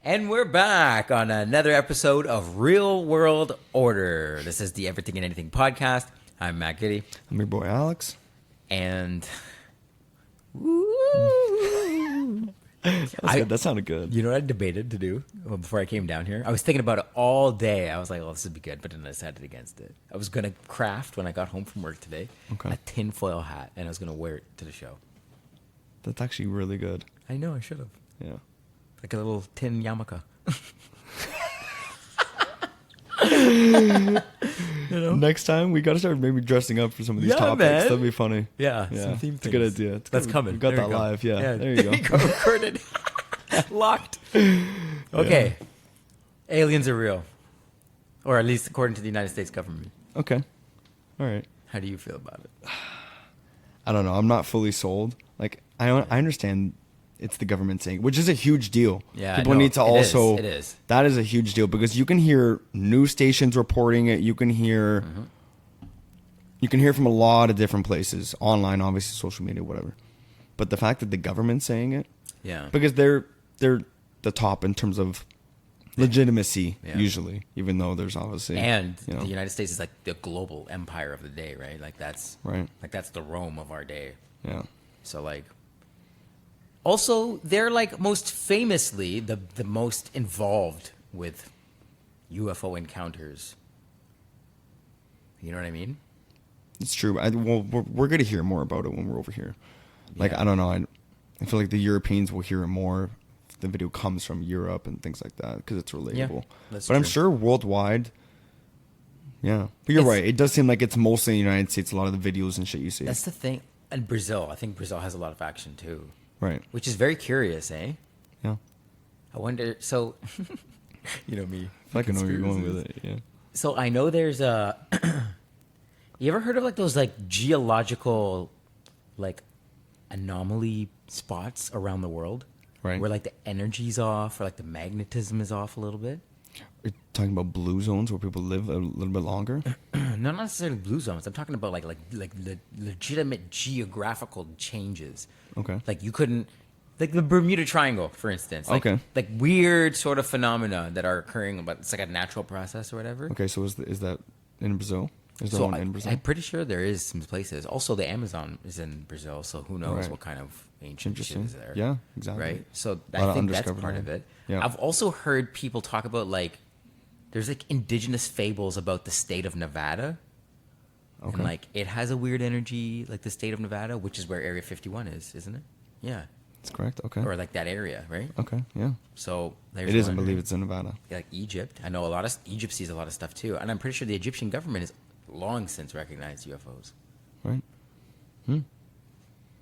And we're back on another episode of Real World Order. This is the Everything and Anything podcast. I'm Matt Giddy. I'm your boy Alex. And That sounded good. you know what I debated to do before I came down here? I was thinking about it all day. I was like, oh, this would be good, but then I decided against it. I was going to craft, when I got home from work today, a tinfoil hat, and I was going to wear it to the show. That's actually really good. I know, I should have. Yeah. Like a little tin yarmulke. Next time we got to start maybe dressing up for some of these Yeah, topics. man. That'd be funny. Yeah, some theme it's a things. good idea. That's good. coming. We got There that you go. live. Yeah. There you go. Recorded. Locked. Okay. Aliens are real. Or at least according to the United States government. Okay. All right. How do you feel about it? I don't know. I'm not fully sold. Like I understand it's the government saying, which is a huge deal. Yeah, people no, need to it is. also. It is. That is a huge deal because you can hear news stations reporting it. You can hear. Mm-hmm. You can hear from a lot of different places, online, obviously, social media, whatever. But the fact that the government's saying it, Yeah. because they're the top in terms of legitimacy, Yeah. usually, even though there's obviously And you know, the United States is like the global empire of the day, right? Like that's right, that's the Rome of our day. yeah, So like also they're like most famously the most involved with UFO encounters. You know what I mean? it's true. Well, we're gonna hear more about it when we're over here. Like Yeah. I don't know, I feel like the Europeans will hear it more if the video comes from Europe and things like that because it's relatable. that's but I'm true. sure worldwide. Yeah, but you're It's- right. It does seem like it's mostly in the United States. A lot of the videos and shit you see. That's the thing. And Brazil, I think Brazil has a lot of action too, Right. which is very curious, eh? Yeah. I wonder. So, you know me. I feel like I know where you're going with conspiracies. it. Yeah. So I know there's a. You ever heard of like those like geological, like, anomaly spots around the world, Right. where like the energy's off or like the magnetism is off a little bit? Are you talking about blue zones where people live a little bit longer? No, not necessarily blue zones. I'm talking about like legitimate geographical changes. Okay. Like you couldn't, like the Bermuda Triangle, for instance. Like, Okay. Like weird sort of phenomena that are occurring, but it's like a natural process or whatever. Okay, so is that in Brazil? Is there So one in Brazil? I'm pretty sure there is some places. Also, the Amazon is in Brazil, so who knows Right. what kind of ancient shit Interesting. is there. Yeah, exactly. Right? So A I lot of think that's undiscovered part land. of it. Yeah. I've also heard people talk about like, there's like indigenous fables about the state of Nevada. Okay. And like it has a weird energy, like the state of Nevada, which is where Area 51 is, isn't it? Yeah. That's correct. Okay. Or like that area, right? Okay. Yeah. So there's It is. I one, believe right? it's in Nevada. Like Egypt. I know a lot of Egypt sees a lot of stuff too, and I'm pretty sure the Egyptian government has long since recognized UFOs. Right.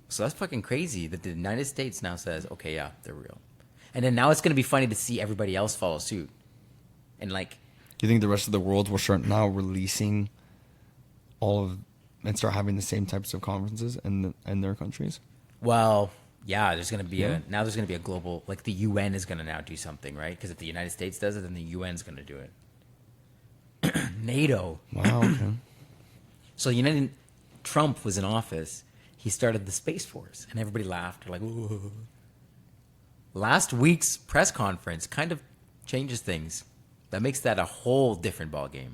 So that's fucking crazy that the United States now says, okay, yeah, they're real. And then now it's going to be funny to see everybody else follow suit. And like, Do you think the rest of the world will start now releasing all of and start having the same types of conferences in their countries? well, yeah, there's going to be Yeah. now there's going to be a global, like the UN is going to now do something, right? Because if the United States does it, then the UN's going to do it. NATO. Wow. Okay. So Trump was in office. He started the Space Force, and everybody laughed. They're like, "Whoa." Last week's press conference kind of changes things. That makes that a whole different ballgame.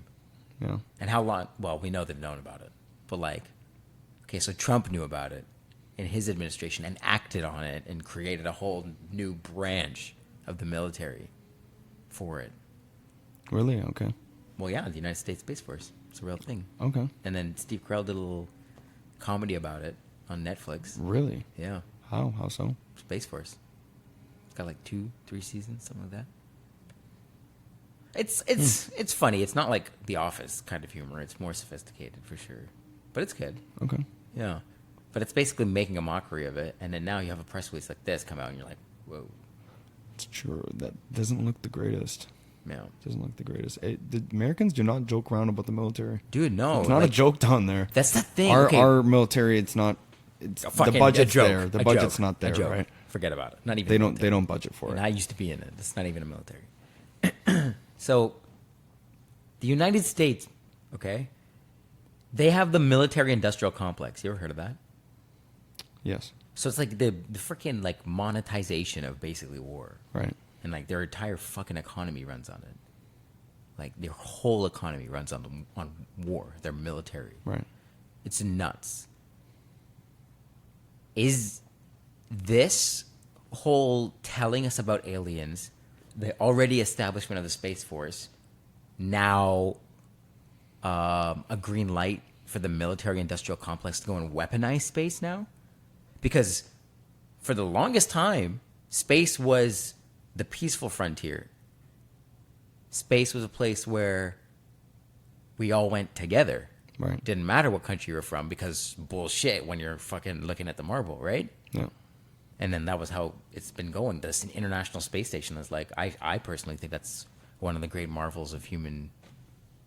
Yeah. And how long? Well, we know they've known about it, but like, okay, so Trump knew about it in his administration and acted on it and created a whole new branch of the military for it. Really? Okay. Well, yeah, the United States Space Force. It's a real thing. Okay. And then Steve Carell did a little comedy about it on Netflix. Really? Yeah, How? How so? Space Force. It's got like 2-3 seasons, something like that. It's funny. It's not like The Office kind of humor. It's more sophisticated for sure, but it's good. Okay. Yeah, but it's basically making a mockery of it. And then now you have a press release like this come out, and you're like, whoa, It's true. That doesn't look the greatest. yeah, Doesn't look the greatest. The Americans do not joke around about the military. dude, no, It's not a like, joke down there. That's the thing. Our okay. our military, it's not. It's A the fucking- budget's a joke, there. The a budget's joke, not there, a joke. right? Forget about it. Not even. They the don't. military. They don't budget for And it. I used to be in it. It's not even a military. So, the United States, okay, they have the military-industrial complex. You ever heard of that? Yes. So it's like the freaking like monetization of basically war. Right. and like their entire fucking economy runs on it. Like their whole economy runs on war. Their military. Right. It's nuts. Is this whole telling us about aliens, the already establishment of the Space Force, now a green light for the military-industrial complex to go and weaponize space now? Because for the longest time, space was the peaceful frontier. Space was a place where we all went together. Right. Didn't matter what country you were from, because bullshit when you're fucking looking at the marble, right? Yeah. And then that was how it's been going. This International Space Station is like, I personally think that's one of the great marvels of human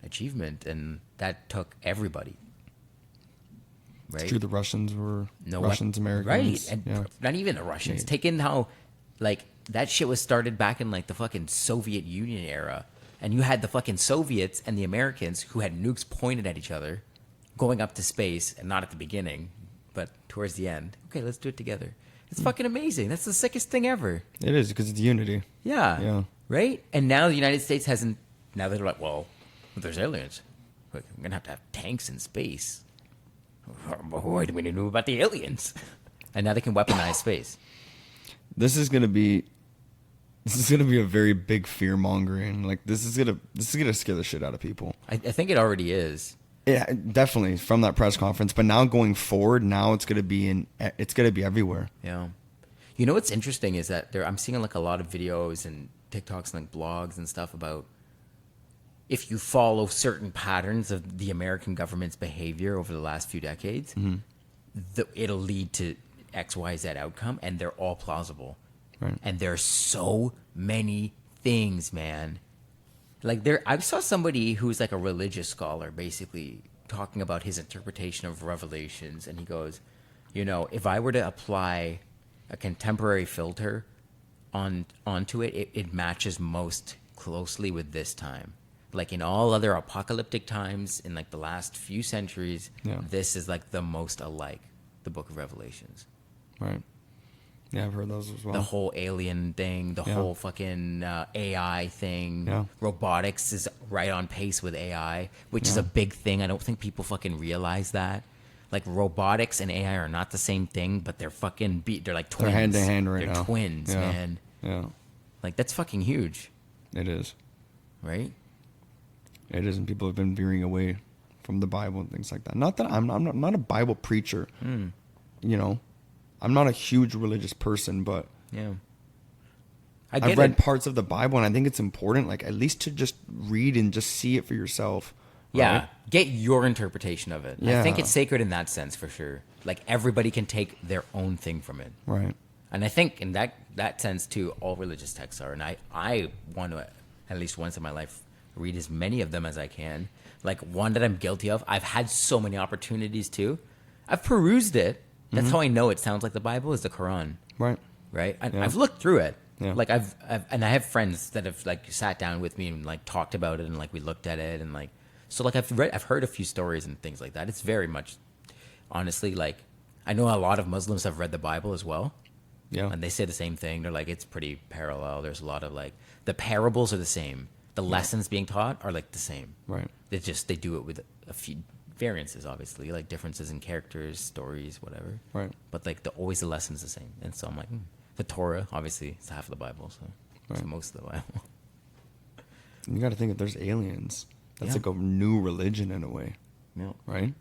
achievement, and that took everybody. Right? It's true. The Russians were No Russians, Americans. Right. And yeah. not even the Russians. Yeah. Take in how, like, that shit was started back in, like, the fucking Soviet Union era. And you had the fucking Soviets and the Americans who had nukes pointed at each other going up to space, and not at the beginning, but towards the end. Okay, let's do it together. It's fucking amazing. That's the sickest thing ever. It is, because it's unity. Yeah. Yeah. Right? And now the United States hasn't. Now they're like, well, if there's aliens, we're going to have tanks in space. What do we know about the aliens? And now they can weaponize space. This is gonna be a very big fear mongering. Like this is gonna scare the shit out of people. I think it already is. Yeah, definitely from that press conference. But now going forward, now it's gonna be everywhere. Yeah. You know what's interesting is that I'm seeing like a lot of videos and TikToks and like blogs and stuff about if you follow certain patterns of the American government's behavior over the last few decades, it'll lead to X, Y, Z outcome, and they're all plausible. Right. And there's so many things, man. Like I saw somebody who's like a religious scholar basically talking about his interpretation of Revelations, and he goes, you know, if I were to apply a contemporary filter onto it, it matches most closely with this time. Like in all other apocalyptic times in like the last few centuries, this is like the most alike, the Book of Revelations. Right. Yeah, I've heard those as well. The whole alien thing, the whole fucking AI thing. Yeah. Robotics is right on pace with AI, which is a big thing. I don't think people fucking realize that. Like robotics and AI are not the same thing, but they're fucking they're like twins. They're hand to hand right now. They're twins, yeah. man. Yeah. Like that's fucking huge. It is. Right? It is, and people have been veering away from the Bible and things like that. Not that I'm not a Bible preacher. You know, I'm not a huge religious person, but yeah, I've read parts of the Bible, and I think it's important, like at least to just read and just see it for yourself. Yeah, right? Get your interpretation of it. Yeah. I think it's sacred in that sense for sure. Like everybody can take their own thing from it. Right. And I think in that sense too, all religious texts are. And I want to, at least once in my life, read as many of them as I can. Like one that I'm guilty of. I've had so many opportunities too. I've perused it. That's how I know it sounds like the Bible is the Quran. Right. Right. Yeah. I've looked through it. Yeah. Like I've and I have friends that have like sat down with me and like talked about it, and like we looked at it, and like so like I've heard a few stories and things like that. It's very much, honestly, like I know a lot of Muslims have read the Bible as well. Yeah. And they say the same thing. They're like, it's pretty parallel. There's a lot of like the parables are the same. The lessons being taught are like the same. Right. They do it with a few variances, obviously, like differences in characters, stories, whatever. Right. But like always the lesson's the same. And so I'm like, the Torah, obviously, it's half of the Bible, so it's most of the Bible. You got to think if there's aliens, that's like a new religion in a way. Yeah. Right.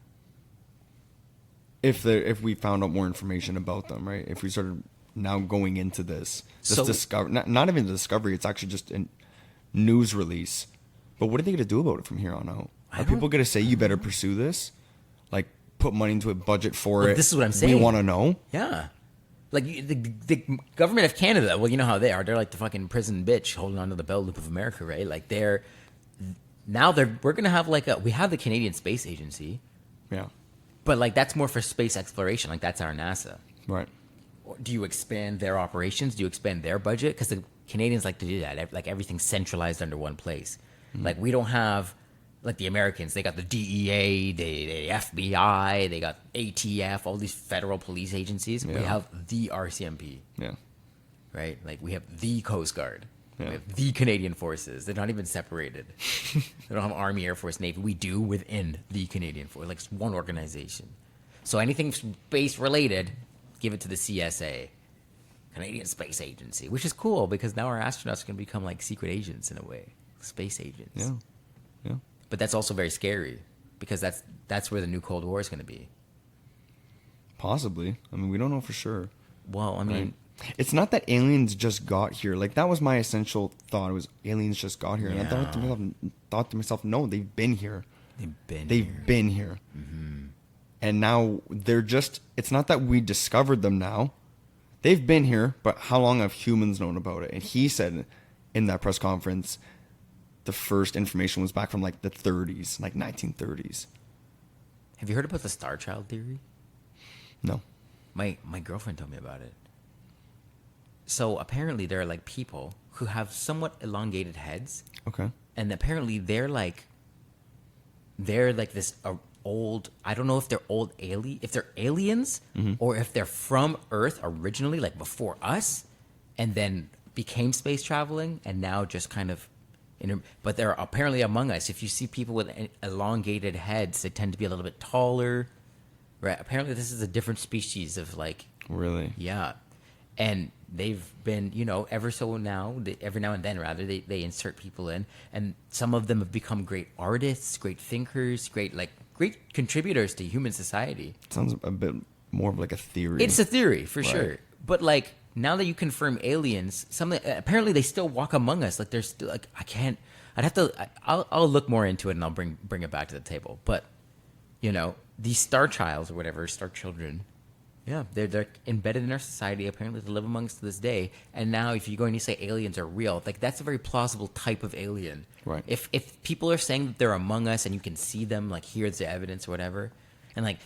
If we found out more information about them, right? If we started now going into this discovery, not even the discovery, it's actually just a news release. But what are they going to do about it from here on out? Are people going to say you better pursue this? Like put money into it, budget for it? This is what I'm saying. We want to know. Yeah. Like the government of Canada, well, you know how they are. They're like the fucking prison bitch holding on to the belt loop of America, right? Like we're going to have we have the Canadian Space Agency. Yeah. But like that's more for space exploration. Like that's our NASA. Right. Do you expand their operations? Do you expand their budget? Because the Canadians like to do that. Like everything's centralized under one place. Like we don't have like the Americans. They got the DEA, the FBI, they got ATF, all these federal police agencies. Yeah. We have the RCMP. Yeah. Right? Like we have the Coast Guard. We Yeah. have the Canadian Forces. They're not even separated. They don't have Army, Air Force, Navy. We do within the Canadian Force, like it's one organization. So anything space related, give it to the CSA, Canadian Space Agency, which is cool because now our astronauts are going to become like secret agents in a way, space agents. Yeah. Yeah. But that's also very scary because that's where the new Cold War is going to be. Possibly. I mean, we don't know for sure. Well, I mean, Right? It's not that aliens just got here. Like, that was my essential thought. It was aliens just got here. And I thought to myself, no, they've been here. They've been here. Mm-hmm. And now they're just, it's not that we discovered them now. They've been here, but how long have humans known about it? And he said in that press conference, the first information was back from like the 30s, like 1930s. Have you heard about the Star Child theory? No. My girlfriend told me about it. So apparently there are like people who have somewhat elongated heads, Okay. and apparently they're like this old. I don't know if they're if they're aliens or if they're from Earth originally, like before us, and then became space traveling, and now just kind of. But they're apparently among us. If you see people with elongated heads, they tend to be a little bit taller, right? Apparently this is a different species of like. Really? Yeah. And they've been, every now and then, rather, they insert people in. And some of them have become great artists, great thinkers, great contributors to human society. Sounds a bit more of like a theory. It's a theory, for Right. sure. But, like, now that you confirm aliens, apparently they still walk among us. Like, they're still, like, I'll look more into it and I'll bring it back to the table. But, these star childs or whatever, star children... Yeah, they're embedded in our society. Apparently, they live amongst us to this day. And now, if you go and you say aliens are real, like that's a very plausible type of alien. Right. If people are saying that they're among us and you can see them, like here's the evidence or whatever, and like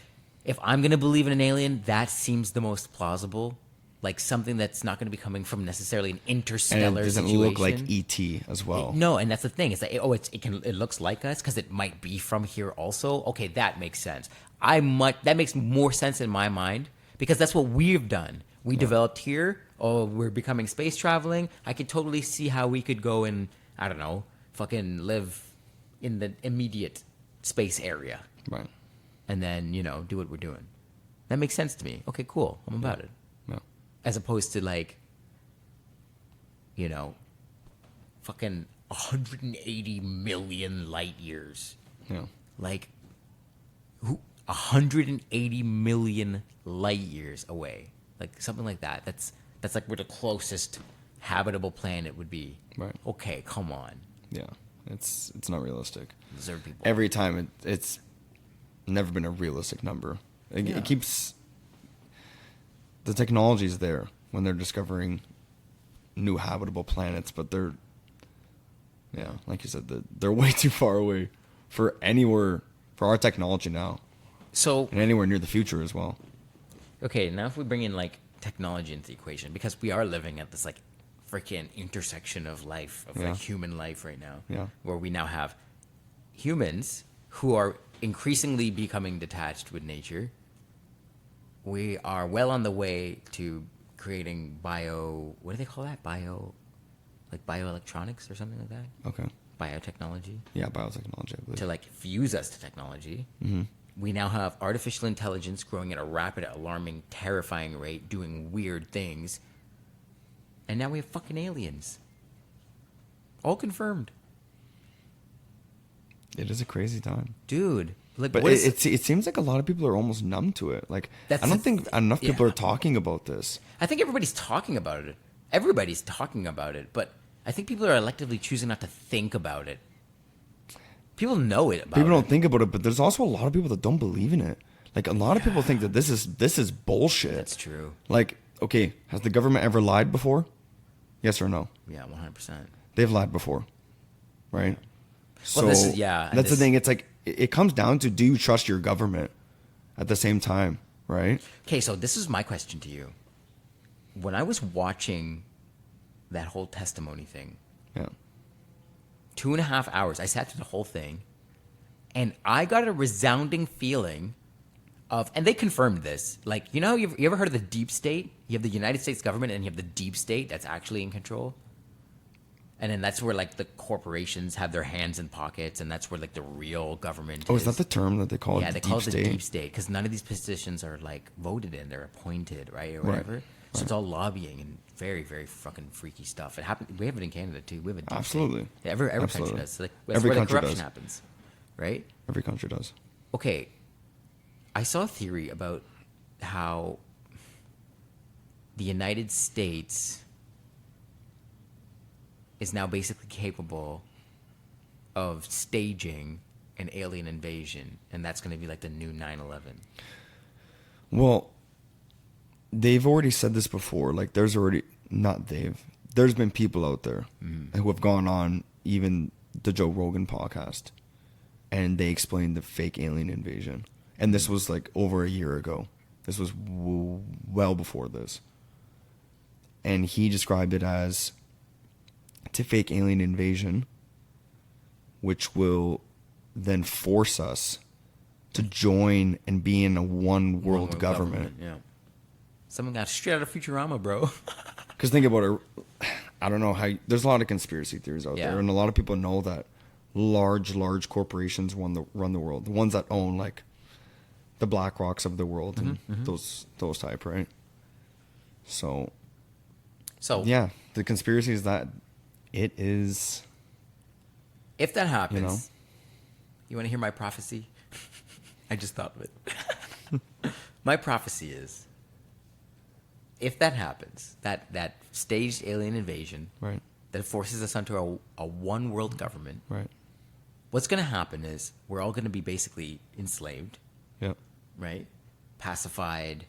if I'm gonna believe in an alien, that seems the most plausible. Like something that's not gonna be coming from necessarily an interstellar and it doesn't situation. look like ET as well. No, and that's the thing. It's like it looks like us because it might be from here also. Okay, that makes sense. That makes more sense in my mind. Because that's what we've done. We developed here. Oh, we're becoming space traveling. I could totally see how we could go and, I don't know, fucking live in the immediate space area. Right. And then, do what we're doing. That makes sense to me. Okay, cool. I'm about it. Yeah. As opposed to like, fucking 180 million light years. Yeah. Like, 180 million light years away, like something like that. That's like where the closest habitable planet would be. Right. Okay, come on. Yeah. It's not realistic. These are people. Every time it's never been a realistic number. It keeps the technology's there when they're discovering new habitable planets, but they're like you said, they're way too far away for our technology now. So And anywhere near the future as well. okay, now if we bring in like technology into the equation, because we are living at this like freaking intersection of life, of like human life right now, where we now have humans who are increasingly becoming detached with nature. We are well on the way to creating what do they call that? Bioelectronics or something like that? Okay. Biotechnology. Yeah, biotechnology, I believe. To like fuse us to technology. Mm-hmm. We now have artificial intelligence growing at a rapid, alarming, terrifying rate, doing weird things. And now we have fucking aliens. All confirmed. It is a crazy time. Dude. Like, But it seems like a lot of people are almost numb to it. Like, I don't think enough people are talking about this. I think everybody's talking about it. Everybody's talking about it. But I think people are electively choosing not to think about it. People know it about People it. don't think about it, but there's also a lot of people that don't believe in it. Like, a lot of people think that this is bullshit. That's true. Like, okay, has the government ever lied before? Yes or no? Yeah, 100%. They've lied before, right? Well, this is, yeah. That's the thing. It's like, it comes down to, do you trust your government at the same time, right? Okay, so this is my question to you. When I was watching that whole testimony thing, Yeah. 2.5 hours, I sat through the whole thing, and I got a resounding feeling of, and they confirmed this, like, you ever heard of the deep state? You have the United States government and you have the deep state that's actually in control. And then that's where like the corporations have their hands in pockets, and that's where like the real government. Oh, is that the term that they call it? Yeah, The they deep call it state? the deep state because none of these positions are like voted in; they're appointed, right, or whatever. So it's all lobbying and very, very fucking freaky stuff. It happened. We have it in Canada too. We have a deep Absolutely. state. Yeah, every Absolutely. country does. So, like, that's Every where the country corruption does. happens, right? Every country does. Okay, I saw a theory about how the United States is now basically capable of staging an alien invasion, and that's going to be like the new 9/11. Well, they've already said this before. Like, there's been people out there who have gone on even the Joe Rogan podcast, and they explained the fake alien invasion. And this was like over a year ago. This was well before this. And he described it as it's a fake alien invasion, which will then force us to join and be in a one world government. Yeah. Someone got straight out of Futurama, bro. Because think about it. I don't know how. There's a lot of conspiracy theories out Yeah. there, and a lot of people know that large corporations run the world. The ones that own like the BlackRocks of the world and those type, right? So yeah, the conspiracy is that it is. If that happens, You know? you want to hear my prophecy? I just thought of it. My prophecy is, if that happens, that staged alien invasion, Right. that forces us onto a one world government, Right. what's going to happen is we're all going to be basically enslaved, Yep. right? Pacified,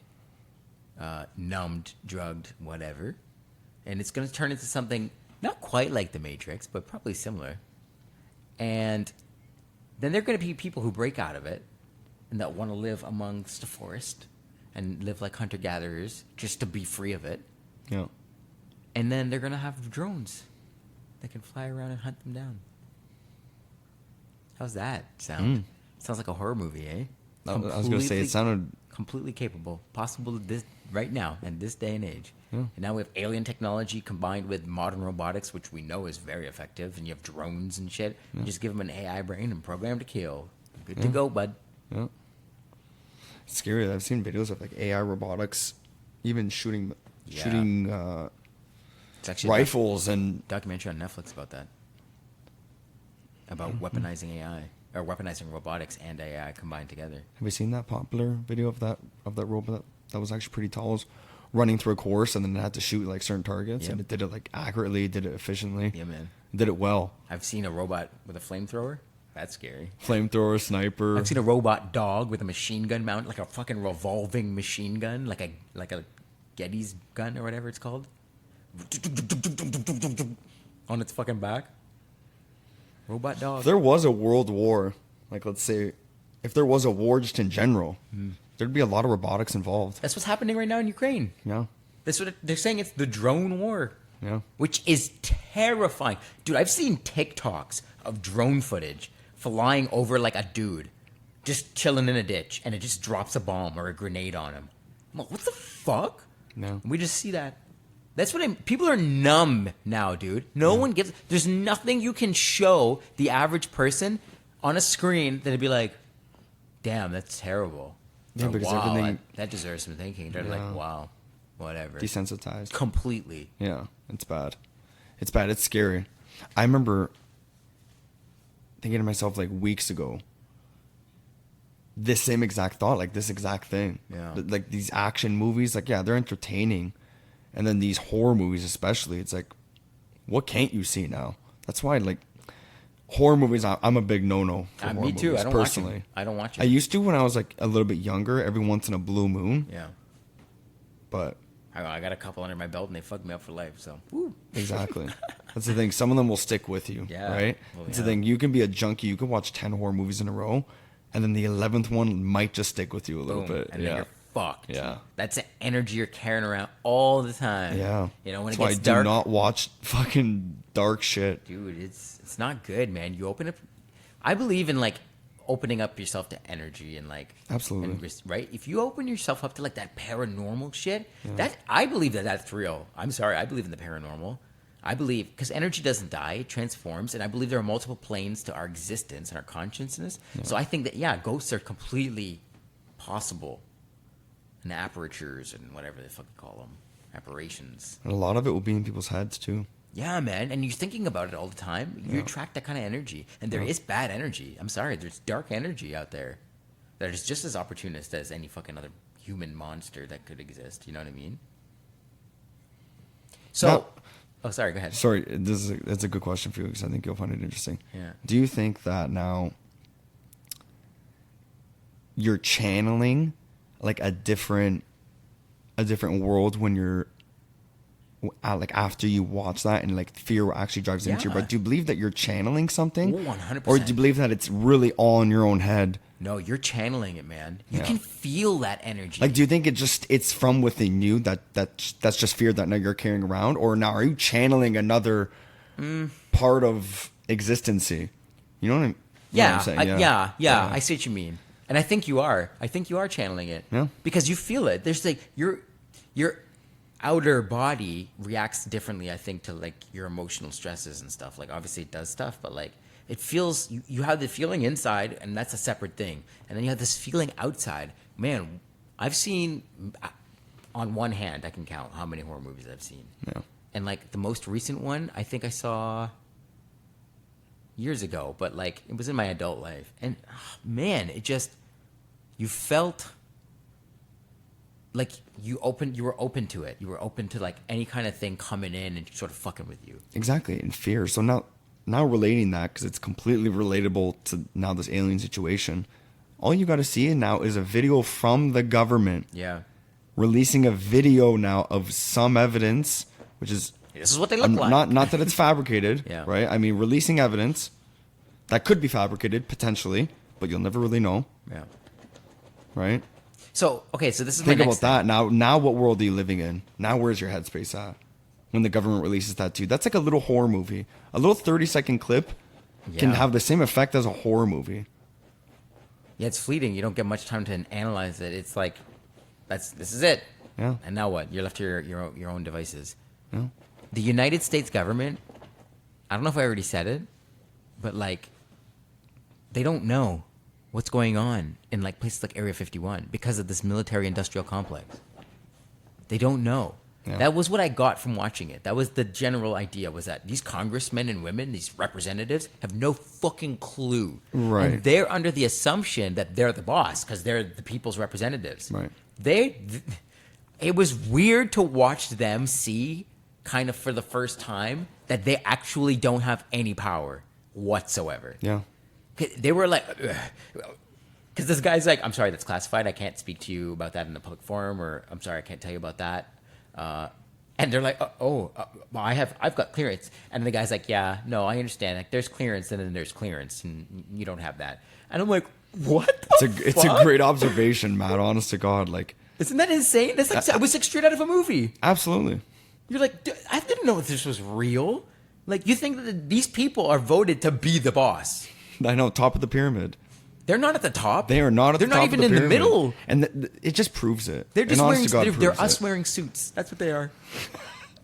numbed, drugged, whatever. And it's going to turn into something not quite like the Matrix, but probably similar. And then there are going to be people who break out of it and that want to live amongst the forest and live like hunter-gatherers just to be free of it. Yeah. And then they're going to have drones that can fly around and hunt them down. How's that sound? Sounds like a horror movie, eh? I was going to say, it sounded. Completely capable, possible this right now in this day and age. Yeah. And now we have alien technology combined with modern robotics, which we know is very effective. And you have drones and shit. Yeah. You just give them an AI brain and program to kill. Good to go, bud. Yeah. It's scary. I've seen videos of like AI robotics, even shooting Yeah. It's actually rifles and. documentary on Netflix about that. About weaponizing AI or weaponizing robotics and AI combined together. Have you seen that popular video of that robot that was actually pretty tall? It was running through a course and then it had to shoot like certain targets, Yep. and it did it like accurately, did it efficiently, Yeah, man. did it well. I've seen a robot with a flamethrower. That's scary. Flamethrower, sniper. I've seen a robot dog with a machine gun mount, like a fucking revolving machine gun, like a Getty's gun or whatever it's called, on its fucking back. Robot dog. If there was a world war, like let's say, if there was a war just in general, there'd be a lot of robotics involved. That's what's happening right now in Ukraine. Yeah, That's what they're saying. It's the drone war. yeah. Which is terrifying. Dude, I've seen TikToks of drone footage flying over like a dude just chilling in a ditch and it just drops a bomb or a grenade on him. I'm like, what the fuck? No. We just see that. That's what people are numb now, dude. No one gives, there's nothing you can show the average person on a screen that'd be like, damn, that's terrible. Yeah, Or, because wow, everything- that deserves some thinking. They're Yeah. like, wow, whatever. Desensitized. Completely. Yeah, it's bad. It's bad. It's scary. I remember thinking to myself like weeks ago, this same exact thought, like this exact thing. Yeah. Like these action movies, like, yeah, they're entertaining. And then these horror movies especially, it's like, what can't you see now? That's why, like, horror movies, I'm a big no-no for horror Me too. movies, I don't personally. watch it. I don't watch it. I used to when I was, like, a little bit younger, every once in a blue moon. Yeah. But, I got a couple under my belt and they fucked me up for life. So, woo. exactly. That's the thing. Some of them will stick with you, Yeah. right? Well, That's yeah. the thing. You can be a junkie. You can watch 10 horror movies in a row, and then the 11th one might just stick with you a little Boom. bit. And then Yeah. you're fucked. Yeah. That's the energy you're carrying around all the time. Yeah. You know, when That's it why gets I dark. do not watch fucking dark shit. Dude, it's not good, man. You open up. I believe in like opening up yourself to energy and like Absolutely. and right. If you open yourself up to like that paranormal shit, that I believe that that's real. I'm sorry, I believe in the paranormal. I believe, because energy doesn't die, it transforms, and I believe there are multiple planes to our existence and our consciousness. So I think that, yeah, ghosts are completely possible. And apertures and whatever the fuck you call them. Apparitions. And a lot of it will be in people's heads, too. Yeah, man. And you're thinking about it all the time. You attract that kind of energy. And there is bad energy. I'm sorry. There's dark energy out there that is just as opportunist as any fucking other human monster that could exist. You know what I mean? So... Now, oh, sorry. Go ahead. Sorry. That's a good question for you because I think you'll find it interesting. Yeah. Do you think that now you're channeling like a different world when you're like after you watch that and like fear actually drives into your breath? Do you believe that you're channeling something? 100%. Or do you believe that it's really all in your own head? No, you're channeling it, man. You can feel that energy. Like, do you think it's from within you that's just fear that now you're carrying around, or now are you channeling another part of existency? You know what I'm? Yeah, what I'm saying? yeah. I see what you mean, and I think you are. I think you are channeling it. Yeah. Because you feel it. There's like your outer body reacts differently, I think, to like your emotional stresses and stuff. Like obviously it does stuff, but like it feels you have the feeling inside, and that's a separate thing. And then you have this feeling outside. Man, I've seen on one hand I can count how many horror movies I've seen. Yeah. And like the most recent one, I think I saw years ago, but like it was in my adult life. And man, it just you felt like you were open to it. You were open to like any kind of thing coming in and sort of fucking with you. Exactly, and fear. So now relating that, because it's completely relatable to now this alien situation, all you got to see now is a video from the government. Yeah. Releasing a video now of some evidence, which is this is what they look like. Not that it's fabricated, Yeah. right? I mean, releasing evidence that could be fabricated potentially, but you'll never really know, Yeah. right? So okay, so this is Think my about next that. Now what world are you living in? Now where's your headspace at? When the government releases that too. That's like a little horror movie. A little 30-second clip can have the same effect as a horror movie. Yeah, it's fleeting. You don't get much time to analyze it. It's like this is it. Yeah. And now what? You're left to your own devices. Yeah. The United States government, I don't know if I already said it, but like they don't know what's going on in like places like Area 51 because of this military industrial complex. They don't know. Yeah. That was what I got from watching it. That was the general idea, was that these congressmen and women, these representatives, have no fucking clue. Right. And they're under the assumption that they're the boss because they're the people's representatives. Right. It was weird to watch them see, kind of for the first time, that they actually don't have any power whatsoever. Yeah. They were like, because this guy's like, I'm sorry, that's classified. I can't speak to you about that in the public forum, or I'm sorry, I can't tell you about that. And they're like, well, I've got clearance. And the guy's like, yeah, no, I understand. Like, there's clearance, and then there's clearance, and you don't have that. And I'm like, what? It's a great observation, Matt. Honest to God, like, isn't that insane? That's like it was like straight out of a movie. Absolutely. You're like, I didn't know if this was real. Like, you think that these people are voted to be the boss? I know, top of the pyramid. They're not at the top. They are not at the top of the pyramid. They're not even in the middle. And it just proves it. They're just And wearing. honest to God, They're proves us it. wearing suits. That's what they are.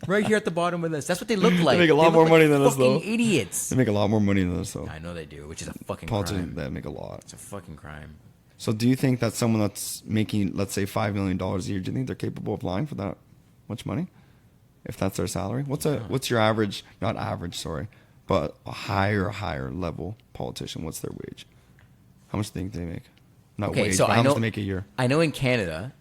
Right here at the bottom of this. That's what they look like. They make a lot look more like money than us, though. fucking idiots. They make a lot more money than us, though. I know they do, which is a fucking Politicians crime. that make a lot. It's a fucking crime. So do you think that someone that's making, let's say, $5 million a year, do you think they're capable of lying for that much money? If that's their salary? What's your average, not average, sorry, but a higher level politician? What's their wage? How much do you think they make? Not Okay, wage, so but how much they make a year? I know in Canada,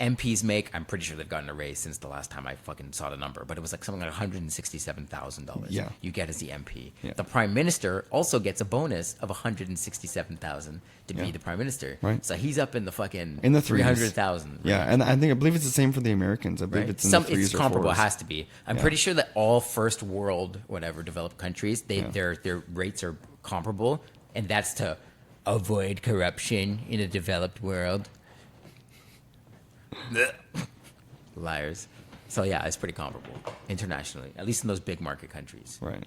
MPs make, I'm pretty sure they've gotten a raise since the last time I fucking saw the number, but it was like something like $167,000. Yeah. You get as the MP. Yeah. The prime minister also gets a bonus of $167,000 to be the prime minister. Right. So he's up in the fucking In the threes. 300,000. Yeah, and I believe it's the same for the Americans. I believe it's in the threes It's or comparable. It fours. has to be. I'm pretty sure that all first world, whatever, developed countries, their rates are comparable, and that's to avoid corruption in a developed world. Liars. So yeah, it's pretty comparable internationally, at least in those big market countries. Right.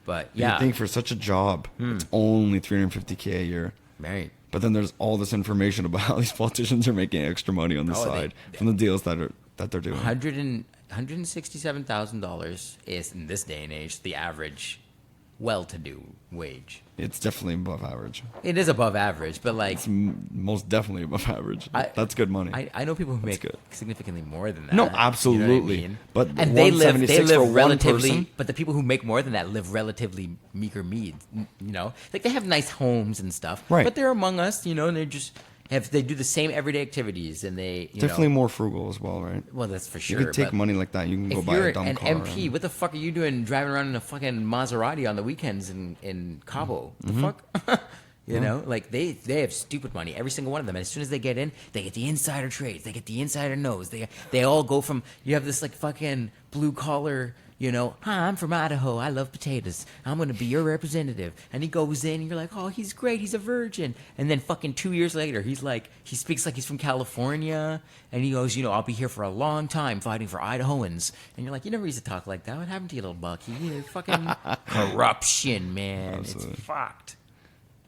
But You yeah, think for such a job, it's only $350K a year. right. But then there's all this information about how these politicians are making extra money on the Oh, side from the deals that they're doing. $167,000 is in this day and age the average well-to-do wage. It's definitely above average. It is above average, but like It's most definitely above average. That's good money. I know people who make good. significantly more than that. No, You know what I absolutely. mean? But and they live 176 for one relatively. person? But the people who make more than that live relatively meager means. You know, like they have nice homes and stuff. Right. But they're among us. You know, and they do the same everyday activities, and they Definitely more frugal as well, right? Well, that's for sure. You could take but money like that. You can go if buy you're a dumb an car. MP, and- what the fuck are you doing driving around in a fucking Maserati on the weekends in Cabo? The fuck? You know, like they have stupid money, every single one of them. And as soon as they get in, they get the insider trades, they get the insider knows. They all go from, you have this like fucking blue collar, you know, hi, I'm from Idaho, I love potatoes, I'm gonna be your representative. And he goes in, and you're like, oh, he's great, he's a virgin. And then fucking 2 years later, he speaks like he's from California, and he goes, you know, I'll be here for a long time fighting for Idahoans. And you're like, you never used to talk like that. What happened to you, little Bucky? Fucking corruption, man. Absolutely. It's fucked.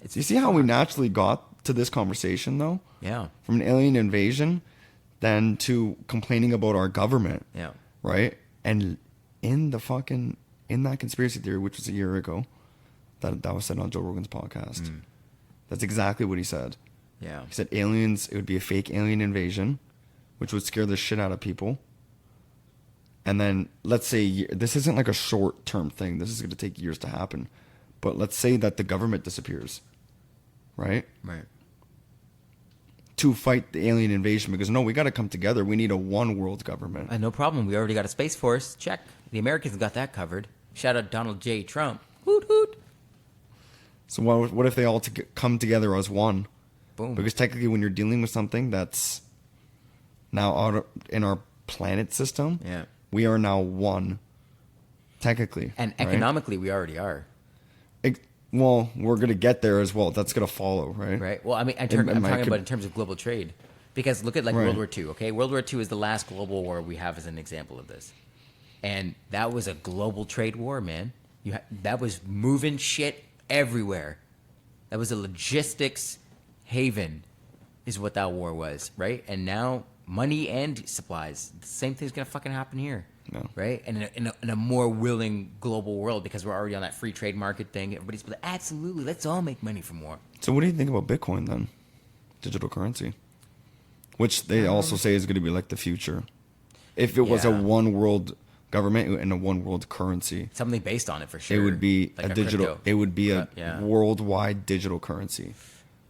Do you see how we naturally got to this conversation, though? Yeah. From an alien invasion, then to complaining about our government. Yeah. Right? And in that conspiracy theory, which was a year ago, that was said on Joe Rogan's podcast. That's exactly what he said. Yeah. He said aliens, it would be a fake alien invasion, which would scare the shit out of people. And then let's say, this isn't like a short-term thing. This is going to take years to happen. But let's say that the government disappears. Right? Right. To fight the alien invasion, because no, we got to come together. We need a one world government. No problem. We already got a Space Force. Check. The Americans got that covered. Shout out Donald J. Trump. Hoot hoot. So what if they all come together as one? Boom. Because technically, when you're dealing with something that's now in our planet system, Yeah. we are now one. Technically, And right? economically, we already are. Well, we're gonna get there as well. That's gonna follow, right? Right. Well, I mean, I'm It talking might about in terms of global trade. Because look at like Right. World War II, okay? World War II is the last global war we have as an example of this. And that was a global trade war, man. That was moving shit everywhere. That was a logistics haven is what that war was, right? And now money and supplies, the same thing's going to fucking happen here. No. Right? And in a more willing global world, because we're already on that free trade market thing, everybody's like, absolutely, let's all make money from war. So, what do you think about Bitcoin then? Digital currency, which they also say is going to be like the future. If it was a Yeah. one world government and a one world currency, Something based on it for sure. it would be Like a digital. crypto. It would be a Yeah. worldwide digital currency.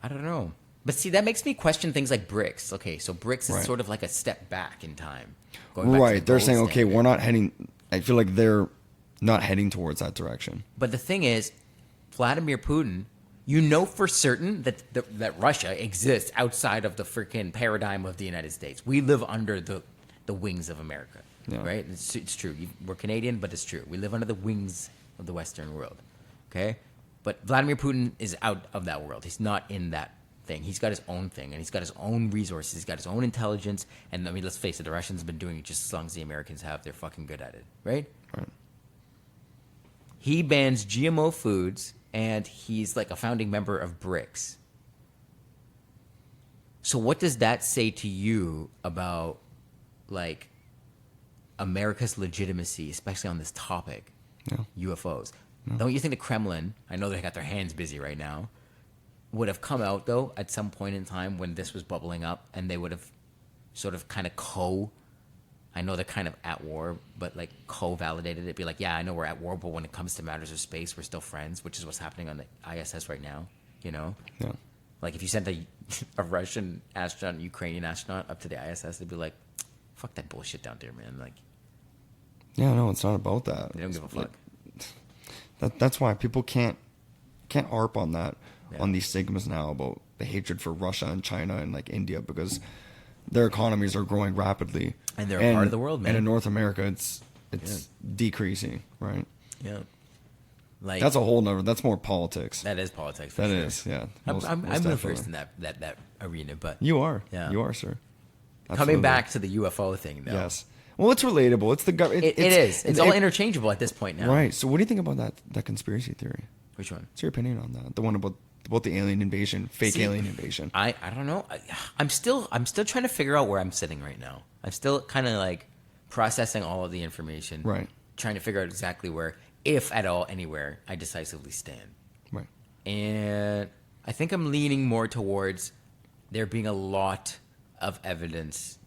I don't know. But see, that makes me question things like BRICS. Okay, so BRICS is Right. sort of like a step back in time. Going back to Right? the They're gold saying, okay, standard. we're not heading. I feel like they're not heading towards that direction. But the thing is, Vladimir Putin, you know for certain that that Russia exists outside of the freaking paradigm of the United States. We live under the wings of America, Yeah. right? It's true. We're Canadian, but it's true. We live under the wings of the Western world, okay? But Vladimir Putin is out of that world. He's not in that thing. He's got his own thing, and he's got his own resources. He's got his own intelligence. And I mean, let's face it, the Russians have been doing it just as long as the Americans have. They're fucking good at it, right? Right. He bans GMO foods, and he's like a founding member of BRICS. So what does that say to you about like America's legitimacy, especially on this topic, Yeah. UFOs? Don't you think the Kremlin, I know they got their hands busy right now, would have come out though at some point in time when this was bubbling up, and they would have sort of kind of I know they're kind of at war, but like co-validated it, be like, yeah, I know we're at war, but when it comes to matters of space, we're still friends, which is what's happening on the ISS right now, you know? Yeah. Like if you sent a Russian astronaut, Ukrainian astronaut up to the ISS, they'd be like, fuck that bullshit down there, man. Like, Yeah. No, it's not about that. they don't give a fuck. That's why people can't harp on that, Yeah. on these stigmas now about the hatred for Russia and China and like India, because their economies are growing rapidly, And they're a part of the world, man. And in North America, it's decreasing, right? Yeah. Like That's a whole nother. That's more politics. that is politics. For That sure. is, yeah. I'm most the definitely. first in that arena, but You are. Yeah. You are, sir. coming Absolutely. back to the UFO thing, though. Yes. Well, it's relatable. It's the government. It is. It's all interchangeable at this point now. Right. So, what do you think about that conspiracy theory? Which one? What's your opinion on that? The one about the alien invasion, fake See, alien invasion. I don't know. I'm still trying to figure out where I'm sitting right now. I'm still kind of like processing all of the information, Right. trying to figure out exactly where, if at all, anywhere, I decisively stand. Right. And I think I'm leaning more towards there being a lot of evidence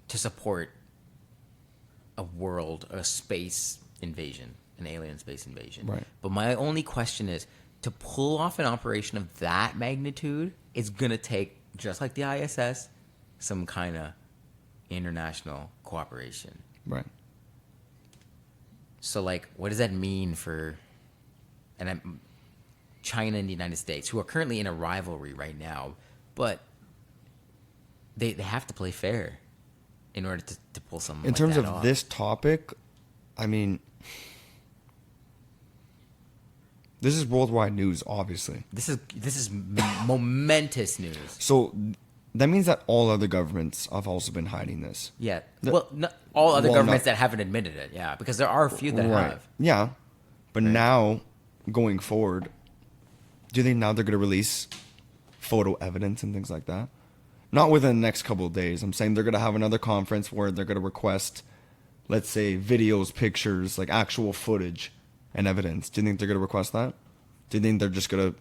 to support a space invasion, an alien space invasion. Right. But my only question is, to pull off an operation of that magnitude, it's going to take, just like the ISS, some kind of international cooperation. Right. So, like, what does that mean for China and the United States, who are currently in a rivalry right now, but they have to play fair in order to pull something In like terms that of off. this topic, I mean, this is worldwide news, obviously. This is momentous news. So that means that all other governments have also been hiding this. Yeah. Well, all other Well, governments not- that haven't admitted it, yeah, because there are a few that have. Yeah. But now, going forward, do you think now they're going to release photo evidence and things like that? Not within the next couple of days. I'm saying they're going to have another conference where they're going to request, let's say, videos, pictures, like actual footage and evidence. Do you think they're going to request that? Do you think they're just going to...